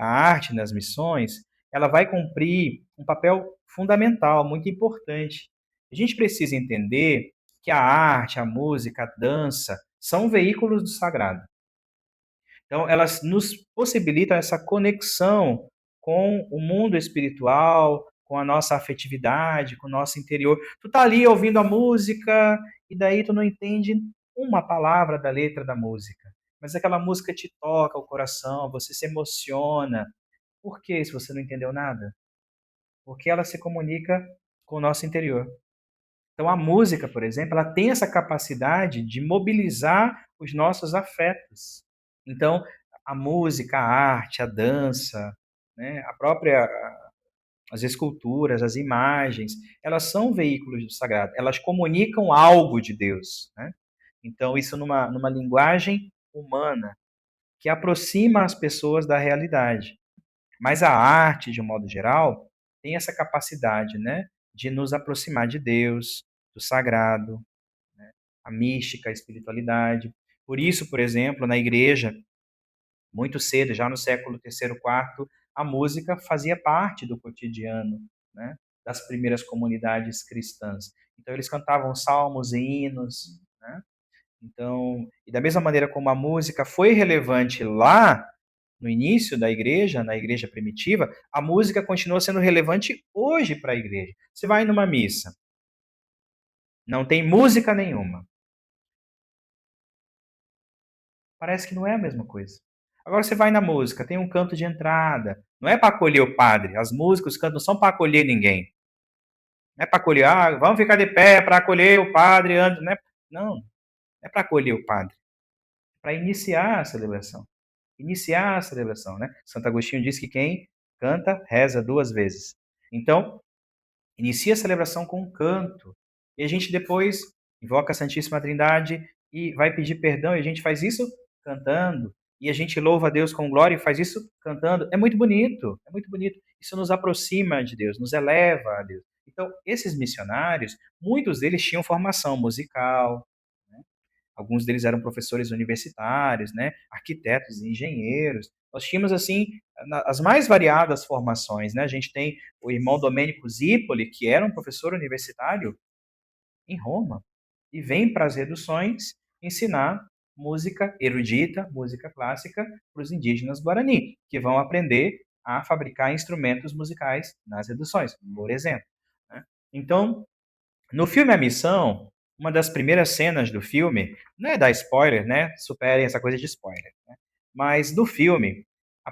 nas missões, ela vai cumprir um papel fundamental, muito importante. A gente precisa entender que a arte, a música, a dança são veículos do sagrado. Então, elas nos possibilitam essa conexão com o mundo espiritual, com a nossa afetividade, com o nosso interior. Tu tá ali ouvindo a música e daí tu não entende uma palavra da letra da música, mas aquela música te toca o coração, você se emociona. Por que se você não entendeu nada? Porque ela se comunica com o nosso interior. Então a música, por exemplo, ela tem essa capacidade de mobilizar os nossos afetos. Então a música, a arte, a dança, né, a própria as esculturas, as imagens, elas são veículos do sagrado. Elas comunicam algo de Deus, né? Então isso numa linguagem humana. que aproxima as pessoas da realidade. Mas a arte, de um modo geral, tem essa capacidade, né, de nos aproximar de Deus, do sagrado, né, a mística, a espiritualidade. Por isso, por exemplo, na igreja, muito cedo, já no século terceiro, quarto, a música fazia parte do cotidiano, né, das primeiras comunidades cristãs. Então eles cantavam salmos e hinos, né? Então, e da mesma maneira como a música foi relevante lá no início da igreja, na igreja primitiva, a música continua sendo relevante hoje para a igreja. Você vai numa missa, não tem música nenhuma. Parece que não é a mesma coisa. Agora você vai na música, tem um canto de entrada. Não é para acolher o padre. As músicas, os cantos não são para acolher ninguém. Não é para acolher, vamos ficar de pé para acolher o padre antes. Não é para acolher o padre. É para iniciar a celebração. Iniciar a celebração, né? Santo Agostinho diz que quem canta, reza duas vezes. Então, inicia a celebração com um canto. E a gente depois invoca a Santíssima Trindade e vai pedir perdão. E a gente faz isso cantando. E a gente louva a Deus com glória e faz isso cantando. É muito bonito. É muito bonito. Isso nos aproxima de Deus, nos eleva a Deus. Então, esses missionários, muitos deles tinham formação musical, né? Alguns deles eram professores universitários, né? Arquitetos, engenheiros. Nós tínhamos, assim, as mais variadas formações, né? A gente tem o irmão Domênico Zipoli, que era um professor universitário em Roma, e vem para as reduções ensinar música erudita, música clássica, para os indígenas Guarani, que vão aprender a fabricar instrumentos musicais nas reduções, por exemplo, né? Então, no filme A Missão, uma das primeiras cenas do filme, não é dar spoiler, né? Superem essa coisa de spoiler, né? Mas do filme,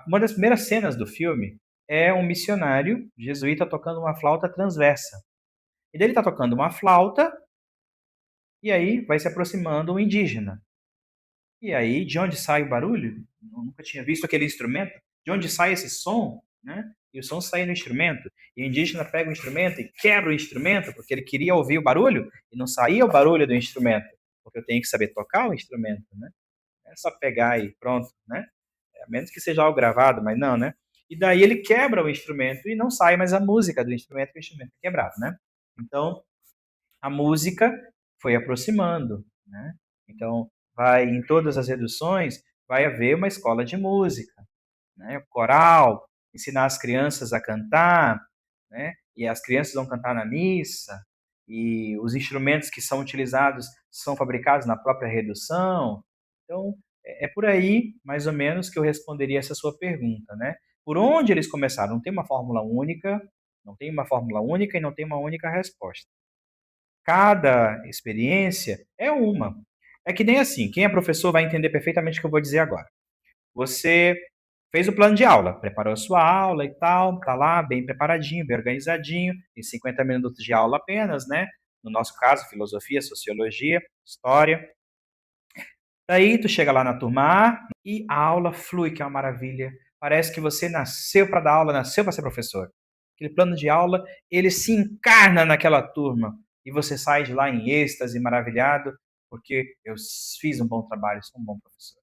uma das primeiras cenas do filme é um missionário jesuíta tocando uma flauta transversa. E daí ele está tocando uma flauta e aí vai se aproximando um indígena. E aí, de onde sai o barulho? Eu nunca tinha visto aquele instrumento. De onde sai esse som? Né? E o som sai no instrumento. E o indígena pega o instrumento e quebra o instrumento, porque ele queria ouvir o barulho e não saía o barulho do instrumento. Porque eu tenho que saber tocar o instrumento, né? Não é só pegar e pronto, né? A menos que seja algo gravado, mas não, né? E daí ele quebra o instrumento e não sai mais a música do instrumento, que o instrumento é quebrado, né? Então, a música foi aproximando, né? Então, vai em todas as reduções vai haver uma escola de música, né? Coral, ensinar as crianças a cantar, né? E as crianças vão cantar na missa, e os instrumentos que são utilizados são fabricados na própria redução. Então, é por aí, mais ou menos, que eu responderia essa sua pergunta, né? Por onde eles começaram? Não tem uma fórmula única, não tem uma fórmula única e não tem uma única resposta. Cada experiência é uma. É que nem assim, quem é professor vai entender perfeitamente o que eu vou dizer agora. Você fez o plano de aula, preparou a sua aula e tal, tá lá bem preparadinho, bem organizadinho, em 50 minutos de aula apenas, né? No nosso caso, filosofia, sociologia, história. Daí tu chega lá na turma A e a aula flui, que é uma maravilha. Parece que você nasceu para dar aula, nasceu para ser professor. Aquele plano de aula, ele se encarna naquela turma e você sai de lá em êxtase, maravilhado, porque eu fiz um bom trabalho, sou um bom professor.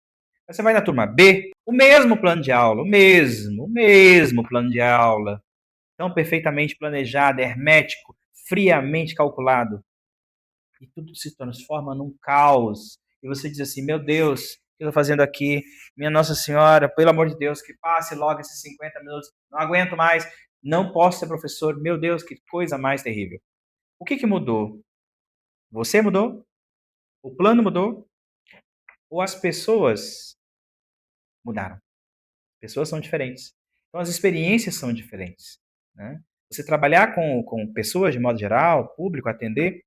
Aí você vai na turma B, o mesmo plano de aula, o mesmo plano de aula, tão perfeitamente planejado, hermético, friamente calculado, e tudo se transforma num caos. E você diz assim: meu Deus, o que eu estou fazendo aqui? Minha Nossa Senhora, pelo amor de Deus, que passe logo esses 50 minutos, não aguento mais, não posso ser professor, meu Deus, que coisa mais terrível. O que mudou? Você mudou? O plano mudou? Ou as pessoas mudaram? Pessoas são diferentes. Então as experiências são diferentes, né? Você trabalhar com pessoas de modo geral, público, atender,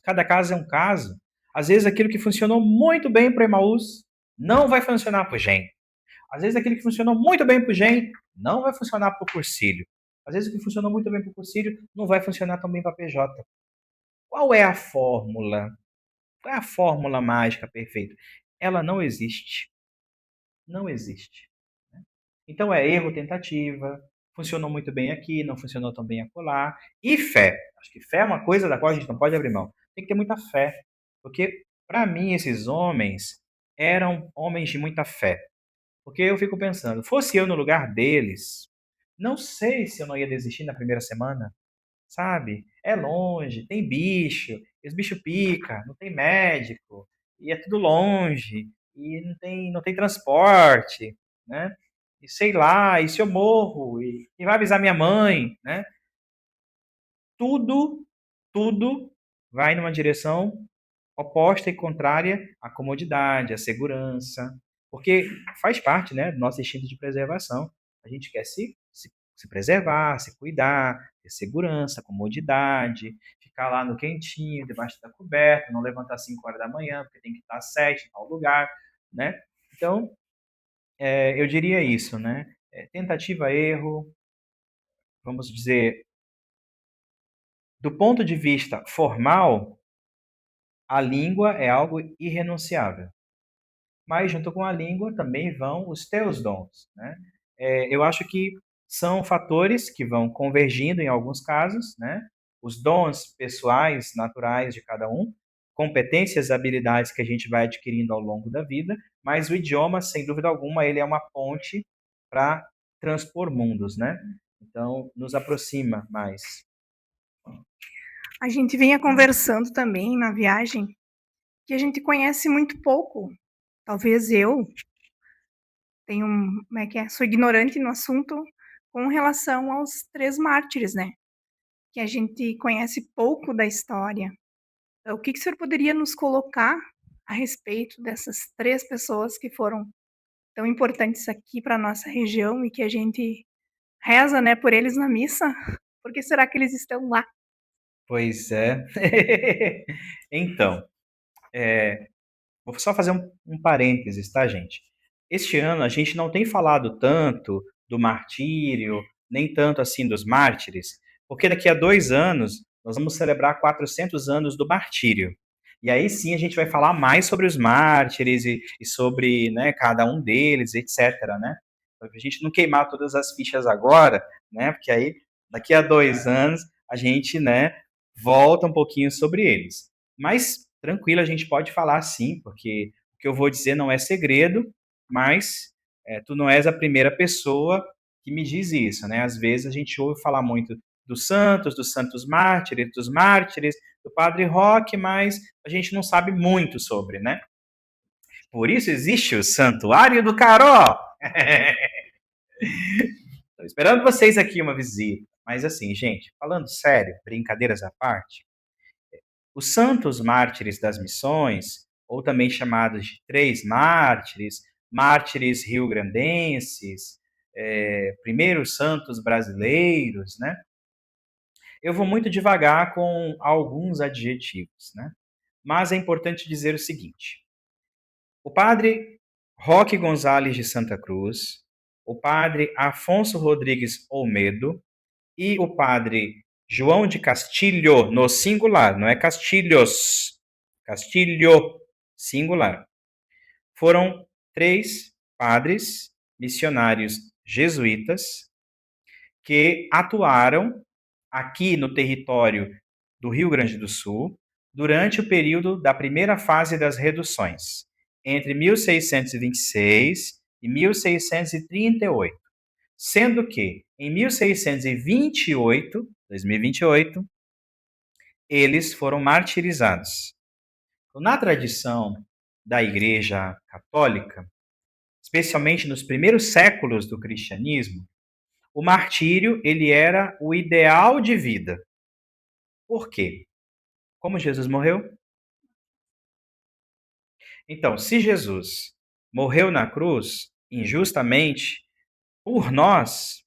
cada caso é um caso. Às vezes aquilo que funcionou muito bem para o Emaús não vai funcionar para o GEM. Às vezes aquilo que funcionou muito bem para o GEM não vai funcionar para o Cursílio. Às vezes o que funcionou muito bem para o Cursílio não vai funcionar tão bem para a PJ. Qual é a fórmula? Qual é a fórmula mágica perfeita? Ela não existe. Não existe. Então é erro, tentativa, funcionou muito bem aqui, não funcionou tão bem acolá. E fé. Acho que fé é uma coisa da qual a gente não pode abrir mão. Tem que ter muita fé. Porque, para mim, esses homens eram homens de muita fé. Porque eu fico pensando, fosse eu no lugar deles, não sei se eu não ia desistir na primeira semana, sabe? É longe, tem bicho, e os bichos pica, não tem médico, e é tudo longe, e não tem transporte, né? E sei lá, e se eu morro, e quem vai avisar minha mãe, né? Tudo, tudo vai numa direção oposta e contrária à comodidade, à segurança, porque faz parte, né, do nosso instinto de preservação. A gente quer se preservar, se cuidar, ter segurança, comodidade, ficar lá no quentinho, debaixo da coberta, não levantar às 5 horas da manhã, porque tem que estar às 7 em tal lugar, né? Então, eu diria isso, né? Tentativa, erro, vamos dizer, do ponto de vista formal, a língua é algo irrenunciável. Mas junto com a língua também vão os teus dons, né? Eu acho que são fatores que vão convergindo em alguns casos, né? Os dons pessoais, naturais de cada um, competências, habilidades que a gente vai adquirindo ao longo da vida, mas o idioma, sem dúvida alguma, ele é uma ponte para transpor mundos, né? Então, nos aproxima mais. A gente vinha conversando também na viagem que a gente conhece muito pouco. Talvez eu tenho, como é que é? Sou ignorante no assunto com relação aos 3 mártires, né? Que a gente conhece pouco da história. O que o senhor poderia nos colocar a respeito dessas 3 pessoas que foram tão importantes aqui para a nossa região e que a gente reza, né, por eles na missa? Por que será que eles estão lá? Pois é. Então, vou só fazer um parênteses, tá, gente? Este ano a gente não tem falado tanto do martírio, nem tanto assim dos mártires, porque daqui a 2 anos nós vamos celebrar 400 anos do martírio. E aí sim a gente vai falar mais sobre os mártires e sobre, né, cada um deles, etc, né? Para a gente não queimar todas as fichas agora, né? Porque aí daqui a 2 anos a gente, né, volta um pouquinho sobre eles. Mas tranquilo, a gente pode falar sim, porque o que eu vou dizer não é segredo, mas tu não és a primeira pessoa que me diz isso, né? Às vezes a gente ouve falar muito dos santos mártires, do Padre Roque, mas a gente não sabe muito sobre, né? Por isso existe o Santuário do Caró. Estou esperando vocês aqui uma visita. Mas assim, gente, falando sério, brincadeiras à parte, os santos mártires das missões, ou também chamados de 3 mártires, mártires rio-grandenses, primeiros santos brasileiros, né? Eu vou muito devagar com alguns adjetivos, né? Mas é importante dizer o seguinte: o padre Roque Gonzalez de Santa Cruz, o padre Afonso Rodrigues Olmedo e o padre João de Castilho, no singular, não é Castilhos, Castilho, singular. Foram 3 padres missionários jesuítas que atuaram aqui no território do Rio Grande do Sul durante o período da primeira fase das reduções, entre 1626 e 1638. Sendo que, em 1628, 2028, eles foram martirizados. Na tradição da Igreja Católica, especialmente nos primeiros séculos do cristianismo, o martírio ele era o ideal de vida. Por quê? Como Jesus morreu? Então, se Jesus morreu na cruz injustamente por nós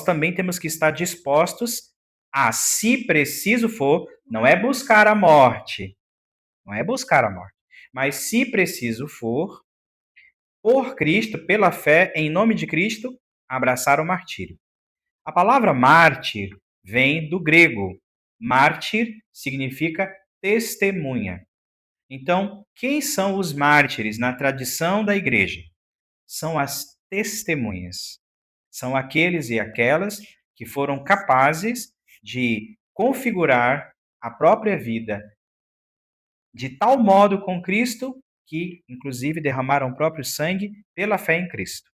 também temos que estar dispostos a, se preciso for, não é buscar a morte, não é buscar a morte, mas se preciso for, por Cristo, pela fé, em nome de Cristo, abraçar o martírio. A palavra mártir vem do grego. Mártir significa testemunha. Então, quem são os mártires na tradição da igreja? São as testemunhas. São aqueles e aquelas que foram capazes de configurar a própria vida de tal modo com Cristo que, inclusive, derramaram o próprio sangue pela fé em Cristo.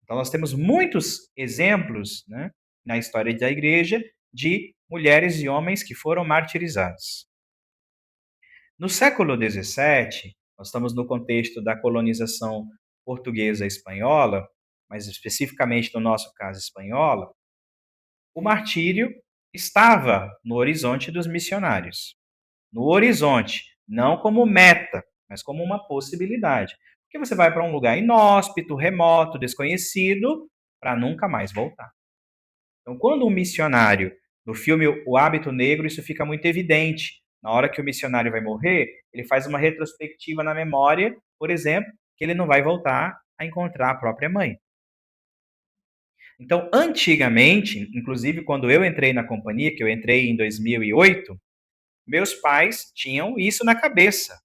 Então, nós temos muitos exemplos, né, na história da igreja de mulheres e homens que foram martirizados. No século XVII, nós estamos no contexto da colonização portuguesa espanhola, mas especificamente no nosso caso espanhola, o martírio estava no horizonte dos missionários. No horizonte, não como meta, mas como uma possibilidade. Porque você vai para um lugar inóspito, remoto, desconhecido, para nunca mais voltar. Então, quando um missionário, no filme O Hábito Negro, isso fica muito evidente. Na hora que o missionário vai morrer, ele faz uma retrospectiva na memória, por exemplo, que ele não vai voltar a encontrar a própria mãe. Então, antigamente, inclusive quando eu entrei na companhia, que eu entrei em 2008, meus pais tinham isso na cabeça.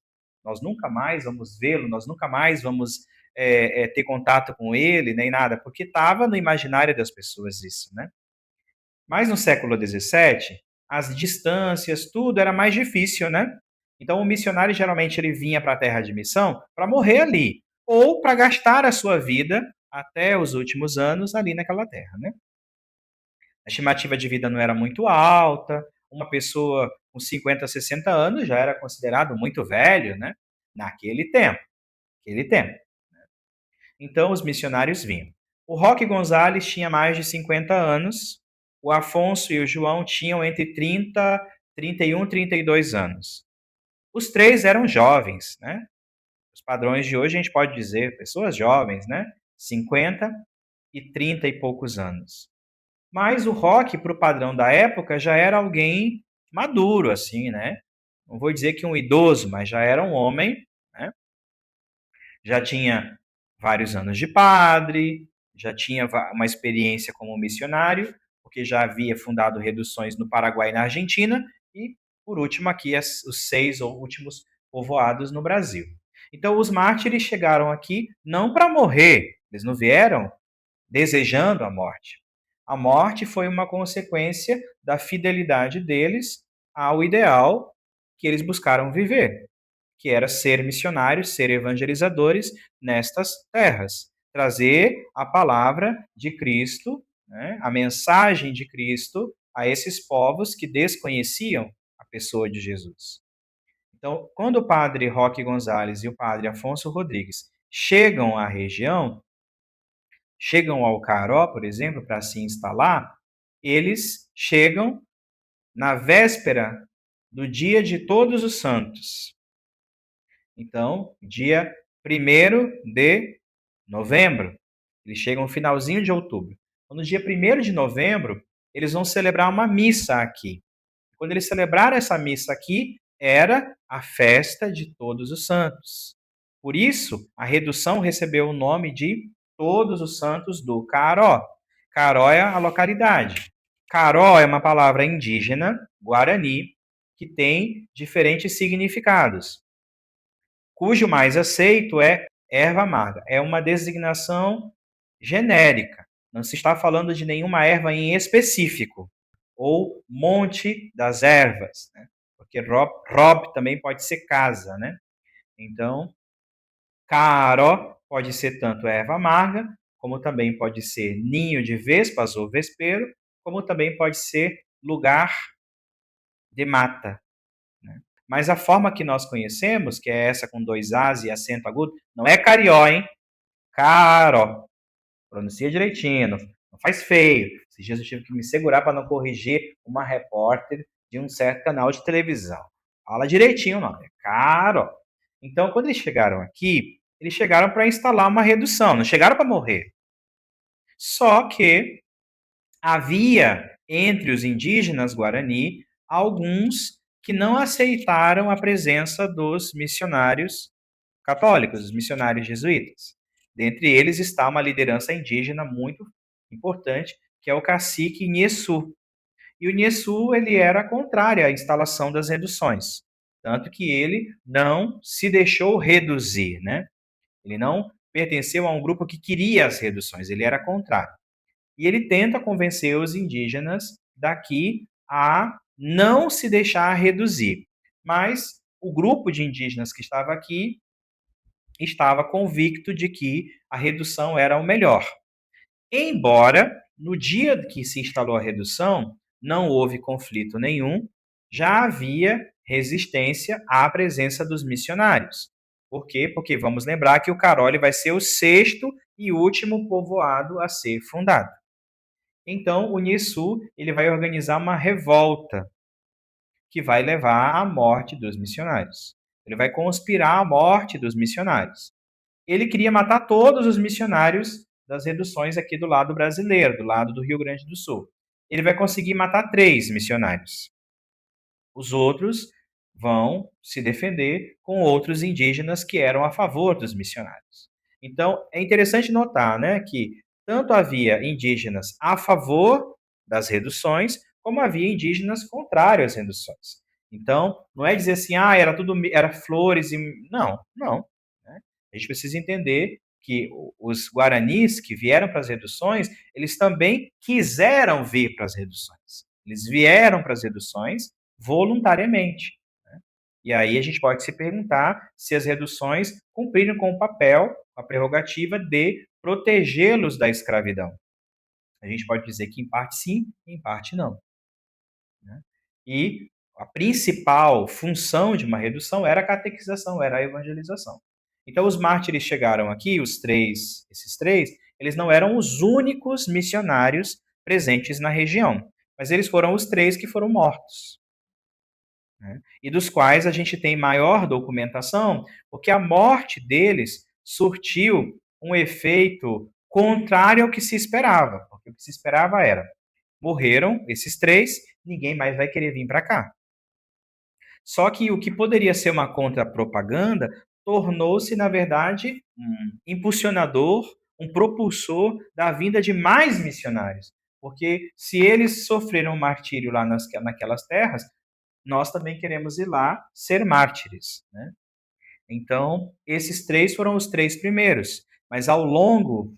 Nós nunca mais vamos vê-lo, nós nunca mais vamos ter contato com ele, nem nada, porque estava no imaginário das pessoas isso, né? Mas no século XVII, as distâncias, tudo era mais difícil, né? Então o missionário geralmente ele vinha para a terra de missão para morrer ali, ou para gastar a sua vida até os últimos anos ali naquela terra, né? A estimativa de vida não era muito alta, uma pessoa com 50, 60 anos já era considerado muito velho, né? Naquele tempo, aquele tempo. Então os missionários vinham. O Roque Gonzalez tinha mais de 50 anos, o Afonso e o João tinham entre 30, 31, 32 anos. Os três eram jovens, né? Os padrões de hoje a gente pode dizer pessoas jovens, né? 50 e 30 e poucos anos. Mas o Roque, para o padrão da época, já era alguém maduro, assim, né? Não vou dizer que um idoso, mas já era um homem, né? Já tinha vários anos de padre, já tinha uma experiência como missionário, porque já havia fundado reduções no Paraguai e na Argentina, e, por último, aqui os 6 últimos povoados no Brasil. Então, os mártires chegaram aqui não para morrer, eles não vieram desejando a morte. A morte foi uma consequência da fidelidade deles ao ideal que eles buscaram viver, que era ser missionários, ser evangelizadores nestas terras, trazer a palavra de Cristo, né, a mensagem de Cristo a esses povos que desconheciam a pessoa de Jesus. Então, quando o padre Roque Gonzalez e o padre Afonso Rodrigues chegam à região, chegam ao Caró, por exemplo, para se instalar, eles chegam na véspera do dia de Todos os Santos. Então, dia 1º de novembro. Eles chegam no finalzinho de outubro. Então, no dia 1º de novembro, eles vão celebrar uma missa aqui. Quando eles celebraram essa missa aqui, era a festa de Todos os Santos. Por isso, a redução recebeu o nome de Todos os Santos do Caró. Caró é a localidade. Caró é uma palavra indígena, guarani, que tem diferentes significados, cujo mais aceito é erva amarga. É uma designação genérica. Não se está falando de nenhuma erva em específico. Ou monte das ervas, né? Porque rob também pode ser casa, né? Então, caró pode ser tanto erva amarga, como também pode ser ninho de vespas ou vespeiro, como também pode ser lugar de mata, né? Mas a forma que nós conhecemos, que é essa com 2 As e acento agudo, não é carió, hein? Caró. Pronuncia direitinho, não faz feio. Esses dias eu tive que me segurar para não corrigir uma repórter de um certo canal de televisão. Fala direitinho o nome, é Caró. Então, quando eles chegaram aqui, eles chegaram para instalar uma redução, não chegaram para morrer. Só que havia entre os indígenas guarani alguns que não aceitaram a presença dos missionários católicos, os missionários jesuítas. Dentre eles está uma liderança indígena muito importante, que é o cacique Inhesu. E o Inhesu, ele era contrário à instalação das reduções, tanto que ele não se deixou reduzir, né? Ele não pertenceu a um grupo que queria as reduções, ele era contrário. E ele tenta convencer os indígenas daqui a não se deixar reduzir. Mas o grupo de indígenas que estava aqui estava convicto de que a redução era o melhor. Embora, no dia que se instalou a redução, não houve conflito nenhum, já havia resistência à presença dos missionários. Por quê? Porque vamos lembrar que o Caroli vai ser o sexto e último povoado a ser fundado. Então, o Niçu ele vai organizar uma revolta que vai levar à morte dos missionários. Ele vai conspirar a morte dos missionários. Ele queria matar todos os missionários das reduções aqui do lado brasileiro, do lado do Rio Grande do Sul. Ele vai conseguir matar 3 missionários. Os outros vão se defender com outros indígenas que eram a favor dos missionários. Então, é interessante notar, né, que tanto havia indígenas a favor das reduções, como havia indígenas contrários às reduções. Então, não é dizer assim, era flores e não. Né? A gente precisa entender que os guaranis que vieram para as reduções, eles também quiseram vir para as reduções. Eles vieram para as reduções voluntariamente. Né? E aí a gente pode se perguntar se as reduções cumpriram com o papel, a prerrogativa de protegê-los da escravidão. A gente pode dizer que em parte sim, em parte não. Né? E a principal função de uma redução era a catequização, era a evangelização. Então os mártires chegaram aqui, esses três, eles não eram os únicos missionários presentes na região, mas eles foram os 3 que foram mortos. Né? E dos quais a gente tem maior documentação, porque a morte deles surtiu um efeito contrário ao que se esperava. Porque o que se esperava era, morreram esses 3, ninguém mais vai querer vir para cá. Só que o que poderia ser uma contra-propaganda tornou-se, na verdade, um impulsionador, um propulsor da vinda de mais missionários. Porque se eles sofreram martírio lá naquelas terras, nós também queremos ir lá ser mártires. Né? Então, esses 3 foram os 3 primeiros. Mas ao longo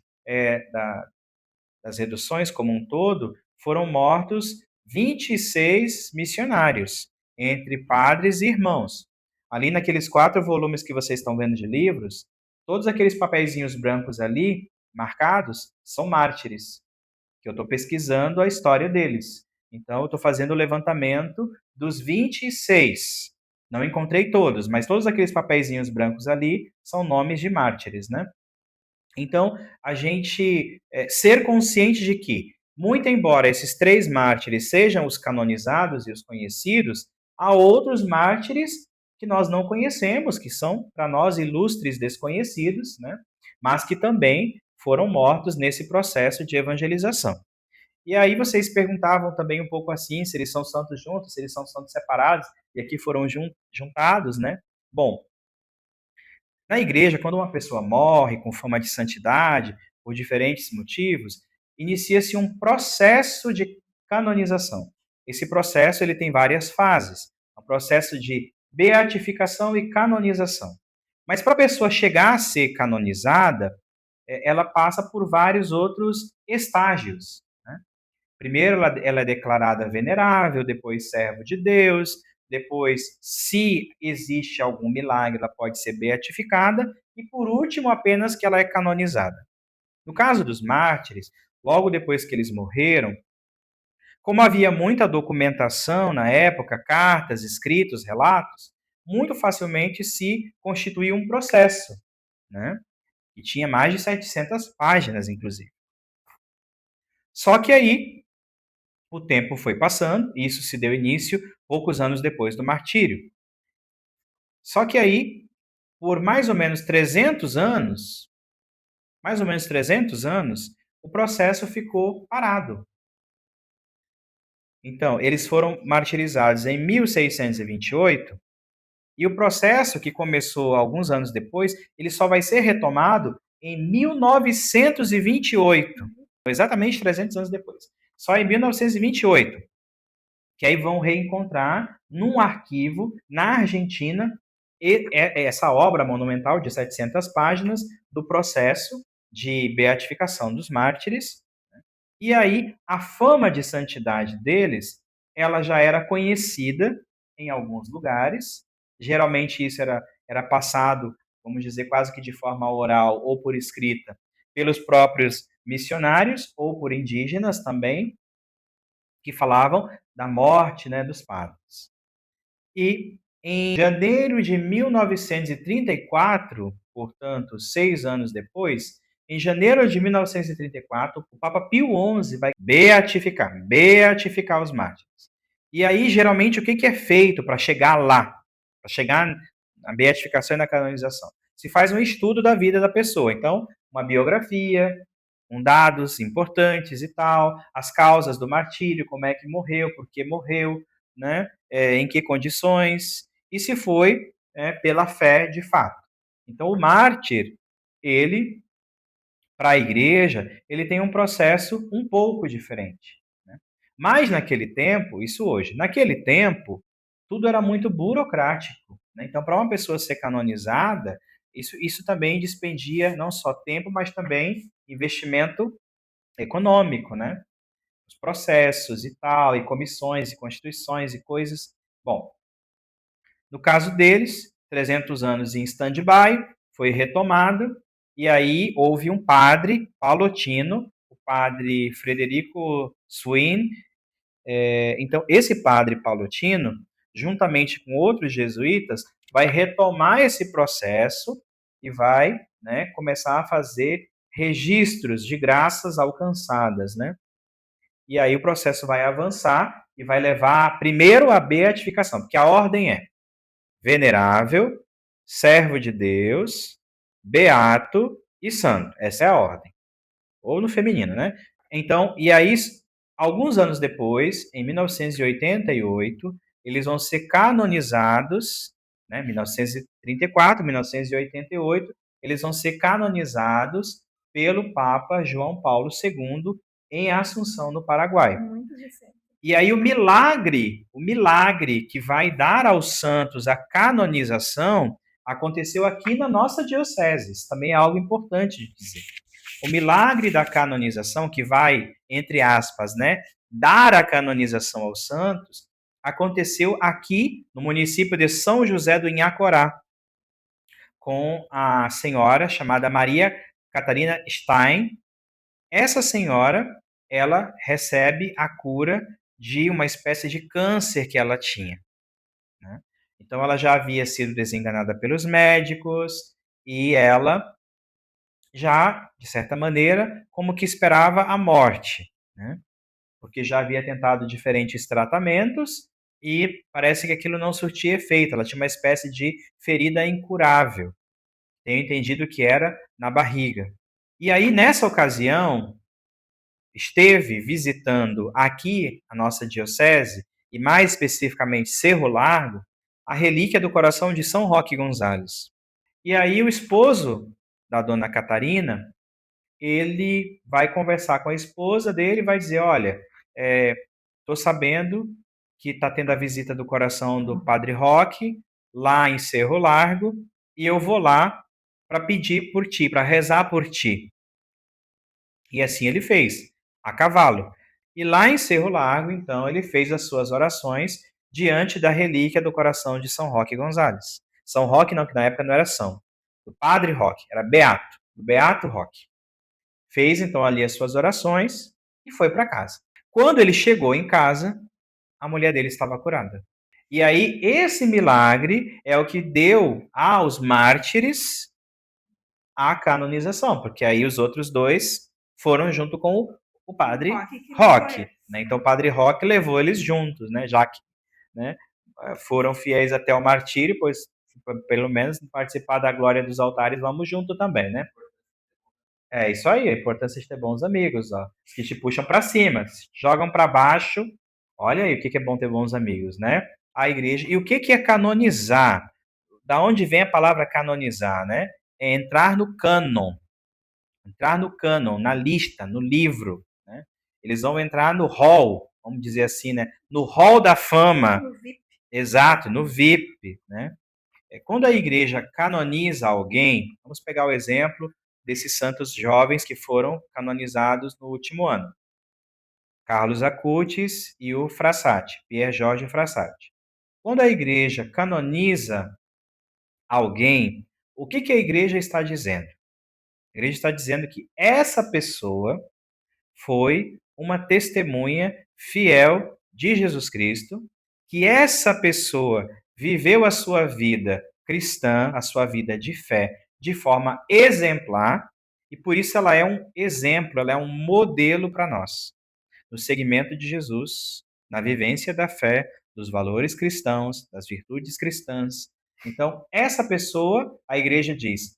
das reduções como um todo, foram mortos 26 missionários, entre padres e irmãos. Ali naqueles 4 volumes que vocês estão vendo de livros, todos aqueles papeizinhos brancos ali, marcados, são mártires, que eu estou pesquisando a história deles. Então, eu estou fazendo o levantamento dos 26. Não encontrei todos, mas todos aqueles papeizinhos brancos ali são nomes de mártires, né? Então, a gente ser consciente de que, muito embora esses 3 mártires sejam os canonizados e os conhecidos, há outros mártires que nós não conhecemos, que são, para nós, ilustres desconhecidos, né? Mas que também foram mortos nesse processo de evangelização. E aí vocês perguntavam também um pouco assim, se eles são santos juntos, se eles são santos separados, e aqui foram juntados, né? Bom, na igreja, quando uma pessoa morre com fama de santidade, por diferentes motivos, inicia-se um processo de canonização. Esse processo ele tem várias fases. É um processo de beatificação e canonização. Mas para a pessoa chegar a ser canonizada, ela passa por vários outros estágios. Né? Primeiro, ela é declarada venerável, depois servo de Deus, depois, se existe algum milagre, ela pode ser beatificada, e por último, apenas que ela é canonizada. No caso dos mártires, logo depois que eles morreram, como havia muita documentação na época, cartas, escritos, relatos, muito facilmente se constituía um processo, né? E tinha mais de 700 páginas, inclusive. Só que aí, o tempo foi passando, e isso se deu início poucos anos depois do martírio. Só que aí, por mais ou menos 300 anos, o processo ficou parado. Então, eles foram martirizados em 1628, e o processo que começou alguns anos depois, ele só vai ser retomado em 1928, exatamente 300 anos depois. Só em 1928, que aí vão reencontrar num arquivo na Argentina essa obra monumental de 700 páginas do processo de beatificação dos mártires. E aí a fama de santidade deles, ela já era conhecida em alguns lugares. Geralmente isso era passado vamos dizer quase que de forma oral ou por escrita, pelos próprios missionários ou por indígenas também, que falavam da morte, né, dos padres. E em janeiro de 1934, portanto, 6 anos depois, em janeiro de 1934, o Papa Pio XI vai beatificar os mártires. E aí, geralmente, o que é feito para chegar lá? Para chegar na beatificação e na canonização? Se faz um estudo da vida da pessoa. Então, uma biografia, com dados importantes e tal, as causas do martírio, como é que morreu, por que morreu, né? Em que condições, e se foi pela fé de fato. Então, o mártir, ele, para a igreja, ele tem um processo um pouco diferente. Né? Mas naquele tempo, isso hoje, naquele tempo, tudo era muito burocrático. Né? Então, para uma pessoa ser canonizada, isso também dispendia não só tempo, mas também investimento econômico, né? Os processos e tal, e comissões, e constituições, e coisas. Bom, no caso deles, 300 anos em stand-by, foi retomado, e aí houve um padre palotino, o padre Frederico Swin. Então, esse padre palotino, juntamente com outros jesuítas, vai retomar esse processo e vai, né, começar a fazer registros de graças alcançadas, né? E aí o processo vai avançar e vai levar primeiro à beatificação, porque a ordem é venerável, servo de Deus, beato e santo. Essa é a ordem. Ou no feminino, né? Então, e aí, alguns anos depois, em 1988, eles vão ser canonizados, né? 1934, 1988, eles vão ser canonizados pelo Papa João Paulo II em Assunção, no Paraguai. E aí o milagre que vai dar aos santos a canonização aconteceu aqui na nossa diocese. Isso também é algo importante de dizer. O milagre da canonização, que vai, entre aspas, né, dar a canonização aos santos, aconteceu aqui no município de São José do Inhacorá, com a senhora chamada Maria Catarina Stein. Essa senhora, ela recebe a cura de uma espécie de câncer que ela tinha. Né? Então, ela já havia sido desenganada pelos médicos e ela já, de certa maneira, como que esperava a morte, né? Porque já havia tentado diferentes tratamentos e parece que aquilo não surtia efeito. Ela tinha uma espécie de ferida incurável. Tenho entendido que era na barriga. E aí, nessa ocasião, esteve visitando aqui a nossa diocese, e mais especificamente Cerro Largo, a relíquia do coração de São Roque Gonzales. E aí o esposo da dona Catarina, ele vai conversar com a esposa dele e vai dizer, olha, estou sabendo que está tendo a visita do coração do Padre Roque, lá em Cerro Largo, e eu vou lá para pedir por ti, para rezar por ti. E assim ele fez, a cavalo. E lá em Cerro Largo, então, ele fez as suas orações diante da relíquia do coração de São Roque Gonzales. São Roque, não, que na época não era São, do Padre Roque, era Beato, do Beato Roque. Fez então ali as suas orações e foi para casa. Quando ele chegou em casa, a mulher dele estava curada. E aí, esse milagre é o que deu aos mártires a canonização, porque aí os outros dois foram junto com o padre Roque. Né? Então, o padre Roque levou eles juntos, né? Já que, né, foram fiéis até o martírio, pois pelo menos participar da glória dos altares, vamos junto também, né? É isso aí, a importância de ter bons amigos, ó, que te puxam para cima, jogam para baixo. Olha aí o que é bom ter bons amigos, né? A igreja. E o que é canonizar? Da onde vem a palavra canonizar, né? É entrar no cânon. Entrar no cânon, na lista, no livro, né? Eles vão entrar no hall, vamos dizer assim, né? No hall da fama. No VIP. Exato, no VIP, né? Quando a igreja canoniza alguém, vamos pegar o exemplo desses santos jovens que foram canonizados no último ano. Carlos Acutis e o Frassati, Pier Jorge Frassati. Quando a igreja canoniza alguém, o que a igreja está dizendo? A igreja está dizendo que essa pessoa foi uma testemunha fiel de Jesus Cristo, que essa pessoa viveu a sua vida cristã, a sua vida de fé, de forma exemplar, e por isso ela é um exemplo, ela é um modelo para nós, no seguimento de Jesus, na vivência da fé, dos valores cristãos, das virtudes cristãs. Então, essa pessoa, a igreja diz,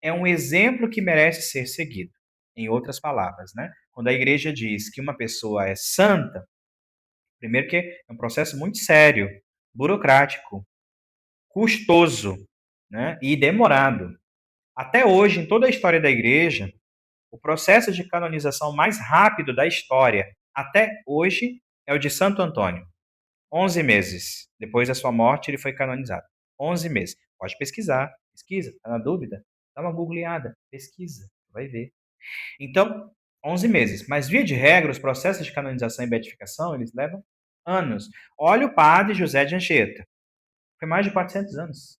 é um exemplo que merece ser seguido. Em outras palavras, né? Quando a igreja diz que uma pessoa é santa, primeiro que é um processo muito sério, burocrático, custoso, né? E demorado. Até hoje, em toda a história da igreja, o processo de canonização mais rápido da história, até hoje, é o de Santo Antônio. 11 meses depois da sua morte, ele foi canonizado. 11 meses. Pode pesquisar. Pesquisa. Está na dúvida? Dá uma googleada. Pesquisa. Vai ver. Então, 11 meses. Mas, via de regra, os processos de canonização e beatificação, eles levam anos. Olha o padre José de Anchieta. Foi mais de 400 anos.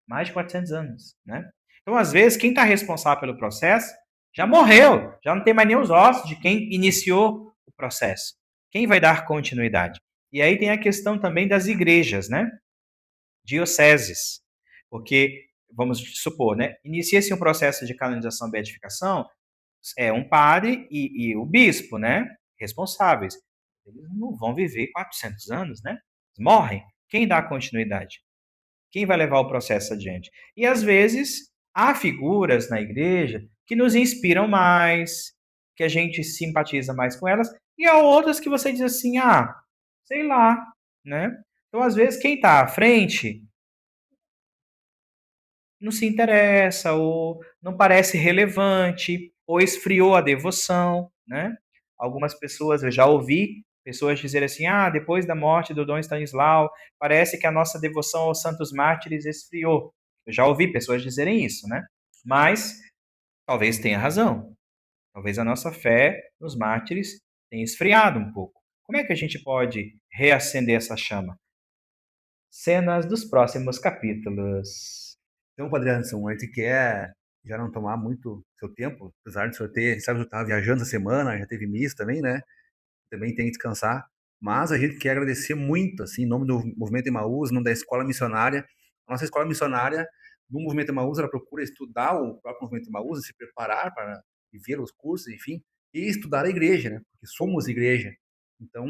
Mais de 400 anos, né? Então, às vezes, quem está responsável pelo processo já morreu, já não tem mais nem os ossos de quem iniciou o processo. Quem vai dar continuidade? E aí tem a questão também das igrejas, né? Dioceses. Porque, vamos supor, né? Inicia-se um processo de canonização e beatificação, é um padre e o bispo, né? Responsáveis. Eles não vão viver 400 anos, né? Eles morrem. Quem dá continuidade? Quem vai levar o processo adiante? E às vezes há figuras na igreja que nos inspiram mais, que a gente simpatiza mais com elas, e há outras que você diz assim, ah, sei lá, né? Então, às vezes, quem está à frente não se interessa, ou não parece relevante, ou esfriou a devoção, né? Algumas pessoas, eu já ouvi pessoas dizerem assim, ah, depois da morte do Dom Stanislau, parece que a nossa devoção aos santos mártires esfriou. Eu já ouvi pessoas dizerem isso, né? Mas talvez tenha razão. Talvez a nossa fé nos mártires tenha esfriado um pouco. Como é que a gente pode reacender essa chama? Cenas dos próximos capítulos. Então, Padre Anderson, a gente quer já não tomar muito seu tempo, apesar de o senhor ter, sabe, eu estava viajando essa semana, já teve missa também, né? Também tem que descansar. Mas a gente quer agradecer muito, assim, em nome do Movimento Emaús, em nome da Escola Missionária. A nossa Escola Missionária do Movimento Emaús, ela procura estudar o próprio Movimento Emaús, se preparar para viver os cursos, enfim, e estudar a igreja, né? Porque somos igreja. Então,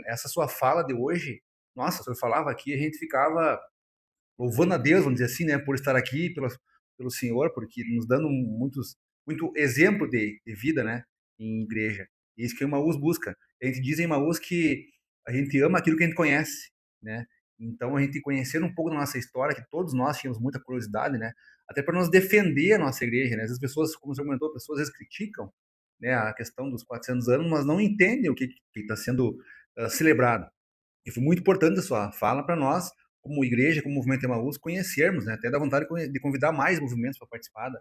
essa sua fala de hoje, nossa, o senhor falava aqui, a gente ficava louvando a Deus, vamos dizer assim, né, por estar aqui, pelo Senhor, porque nos dando muito exemplo de vida, né, em igreja. E isso que o Emaús busca. A gente diz em Emaús que a gente ama aquilo que a gente conhece, né? Então a gente conhecer um pouco da nossa história, que todos nós tínhamos muita curiosidade, né? Até para nos defender a nossa igreja, né? As pessoas, como você comentou, pessoas às vezes criticam, né, a questão dos 400 anos, mas não entendem o que está sendo celebrado. E foi muito importante a sua fala para nós, como igreja, como movimento Emaús, conhecermos, né? Até dá vontade de convidar mais movimentos para participar da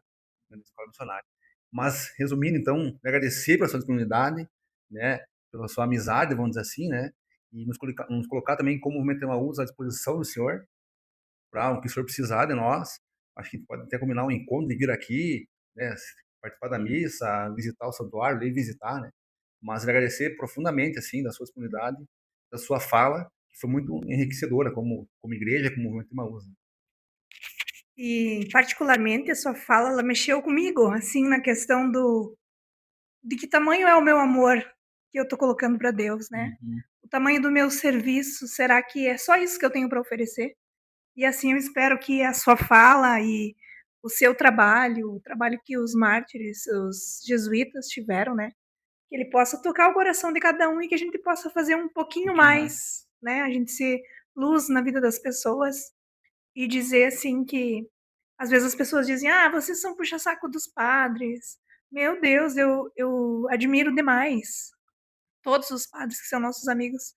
escola missionária. Mas, resumindo, então, agradecer pela sua disponibilidade, né? Pela sua amizade, vamos dizer assim, né? E nos colocar também como movimento Emaús à disposição do senhor, para o que o senhor precisar de nós. Acho que pode até combinar um encontro de vir aqui, né? Participar da missa, visitar o santuário, ir visitar, né? Mas agradecer profundamente, assim, da sua disponibilidade, da sua fala, que foi muito enriquecedora como igreja, como movimento Emaús. E, particularmente, a sua fala, ela mexeu comigo, assim, na questão de que tamanho é o meu amor que eu tô colocando para Deus, né? Uhum. O tamanho do meu serviço, será que é só isso que eu tenho para oferecer? E assim eu espero que a sua fala e o seu trabalho, o trabalho que os mártires, os jesuítas tiveram, né? Que ele possa tocar o coração de cada um e que a gente possa fazer um pouquinho mais, né? A gente ser luz na vida das pessoas e dizer assim que às vezes as pessoas dizem: "Ah, vocês são puxa-saco dos padres". Meu Deus, eu admiro demais todos os padres que são nossos amigos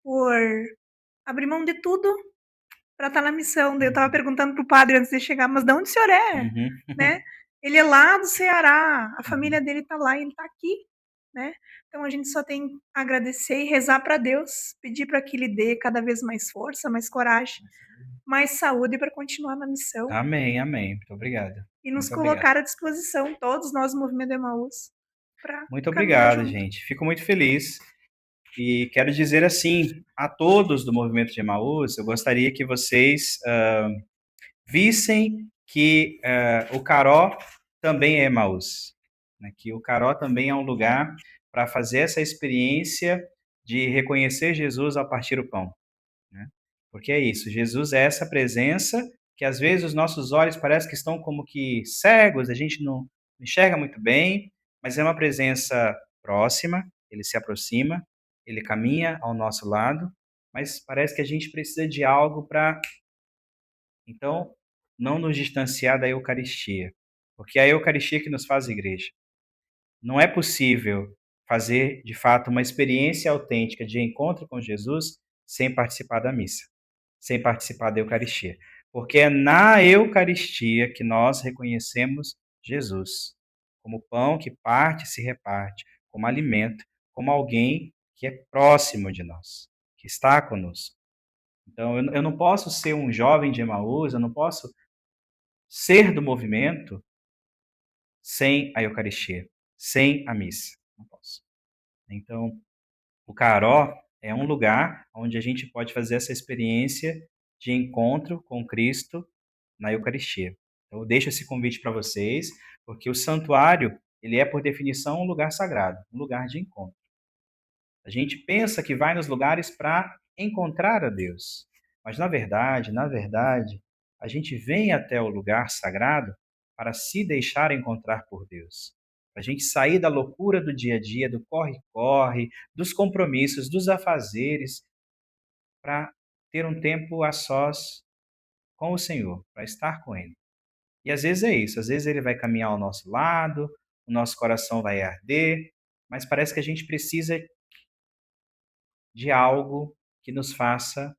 por abrir mão de tudo para estar na missão. Daí eu estava perguntando pro padre antes de chegar: "Mas de onde o senhor é?", Uhum. né? Ele é lá do Ceará, a família dele tá lá e ele tá aqui, né? Então a gente só tem a agradecer e rezar para Deus, pedir para que ele dê cada vez mais força, mais coragem, mais saúde para continuar na missão Amém, amém. Muito obrigado. e nos Muito obrigado. colocar à disposição, todos nós do Movimento de Emaús, para Muito caminhar obrigado, junto. gente. Fico muito feliz. E quero dizer assim, a todos do Movimento de Emaús, eu gostaria que vocês vissem que o Caró também é Emaús, né? Que o Caró também é um lugar para fazer essa experiência de reconhecer Jesus ao partir o pão, né? Porque é isso, Jesus é essa presença que às vezes os nossos olhos parecem que estão como que cegos, a gente não enxerga muito bem, mas é uma presença próxima, ele se aproxima, ele caminha ao nosso lado, mas parece que a gente precisa de algo para, então, não nos distanciar da Eucaristia, porque é a Eucaristia que nos faz igreja. Não é possível fazer, de fato, uma experiência autêntica de encontro com Jesus sem participar da missa, sem participar da Eucaristia. Porque é na Eucaristia que nós reconhecemos Jesus como pão que parte e se reparte, como alimento, como alguém que é próximo de nós, que está conosco. Então, eu não posso ser um jovem de Emaús, eu não posso ser do movimento sem a Eucaristia, sem a missa. Não posso. Então, o Caró é um lugar onde a gente pode fazer essa experiência de encontro com Cristo na Eucaristia. Então, eu deixo esse convite para vocês, porque o santuário, ele é, por definição, um lugar sagrado, um lugar de encontro. A gente pensa que vai nos lugares para encontrar a Deus, mas na verdade, a gente vem até o lugar sagrado para se deixar encontrar por Deus. Para a gente sair da loucura do dia a dia, do corre-corre, dos compromissos, dos afazeres, para ter um tempo a sós com o Senhor, para estar com Ele. E às vezes é isso, às vezes Ele vai caminhar ao nosso lado, o nosso coração vai arder, mas parece que a gente precisa de algo que nos faça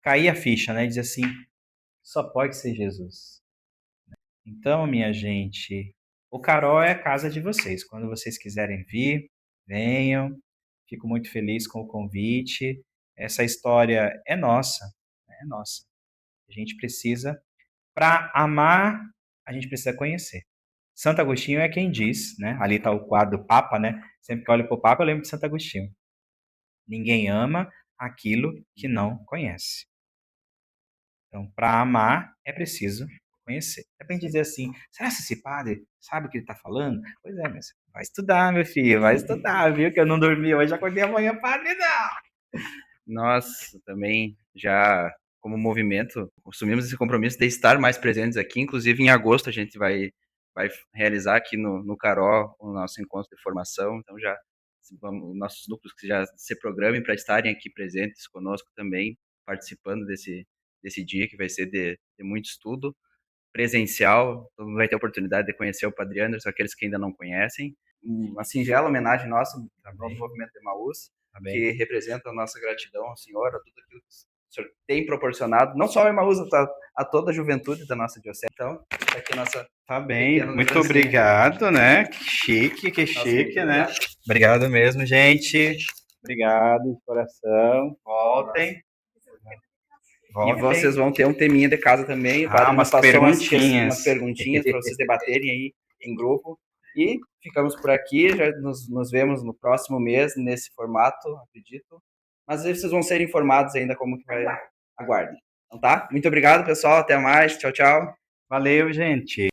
cair a ficha, né? Dizer assim, só pode ser Jesus. Então, minha gente, o Caró é a casa de vocês. Quando vocês quiserem vir, venham. Fico muito feliz com o convite. Essa história é nossa, é nossa. A gente precisa, para amar, a gente precisa conhecer. Santo Agostinho é quem diz, né? Ali está o quadro do Papa, né? Sempre que eu olho para o Papa, eu lembro de Santo Agostinho. Ninguém ama aquilo que não conhece. Então, para amar, é preciso conhecer. É para a gente dizer assim, será que esse padre sabe o que ele está falando? Pois é, mas vai estudar, meu filho, vai estudar, viu? Que eu não dormi hoje, acordei amanhã, padre, não! Nós também já, como movimento, assumimos esse compromisso de estar mais presentes aqui. Inclusive, em agosto, a gente vai realizar aqui no Caró o nosso encontro de formação. Então, já nossos núcleos que já se programem para estarem aqui presentes conosco também, participando desse dia, que vai ser de muito estudo presencial. Todo mundo vai ter a oportunidade de conhecer o Padre Anderson, aqueles que ainda não conhecem. Uma singela homenagem nossa ao movimento de Emaús, que representa a nossa gratidão ao Senhor, a tudo aquilo que o Senhor tem proporcionado, não só ao Emaús, a toda a juventude da nossa diocese. Então, aqui a nossa... Tá bem, muito obrigado, né? Que chique, né? Obrigado mesmo, gente. Obrigado de coração. Voltem. E vocês vão ter um teminha de casa também. Umas perguntinhas. Umas perguntinhas para vocês debaterem aí em grupo. E ficamos por aqui, já nos vemos no próximo mês, nesse formato, acredito. Mas vocês vão ser informados ainda como que vai. Aguardem. Então tá? Muito obrigado, pessoal. Até mais. Tchau, tchau. Valeu, gente.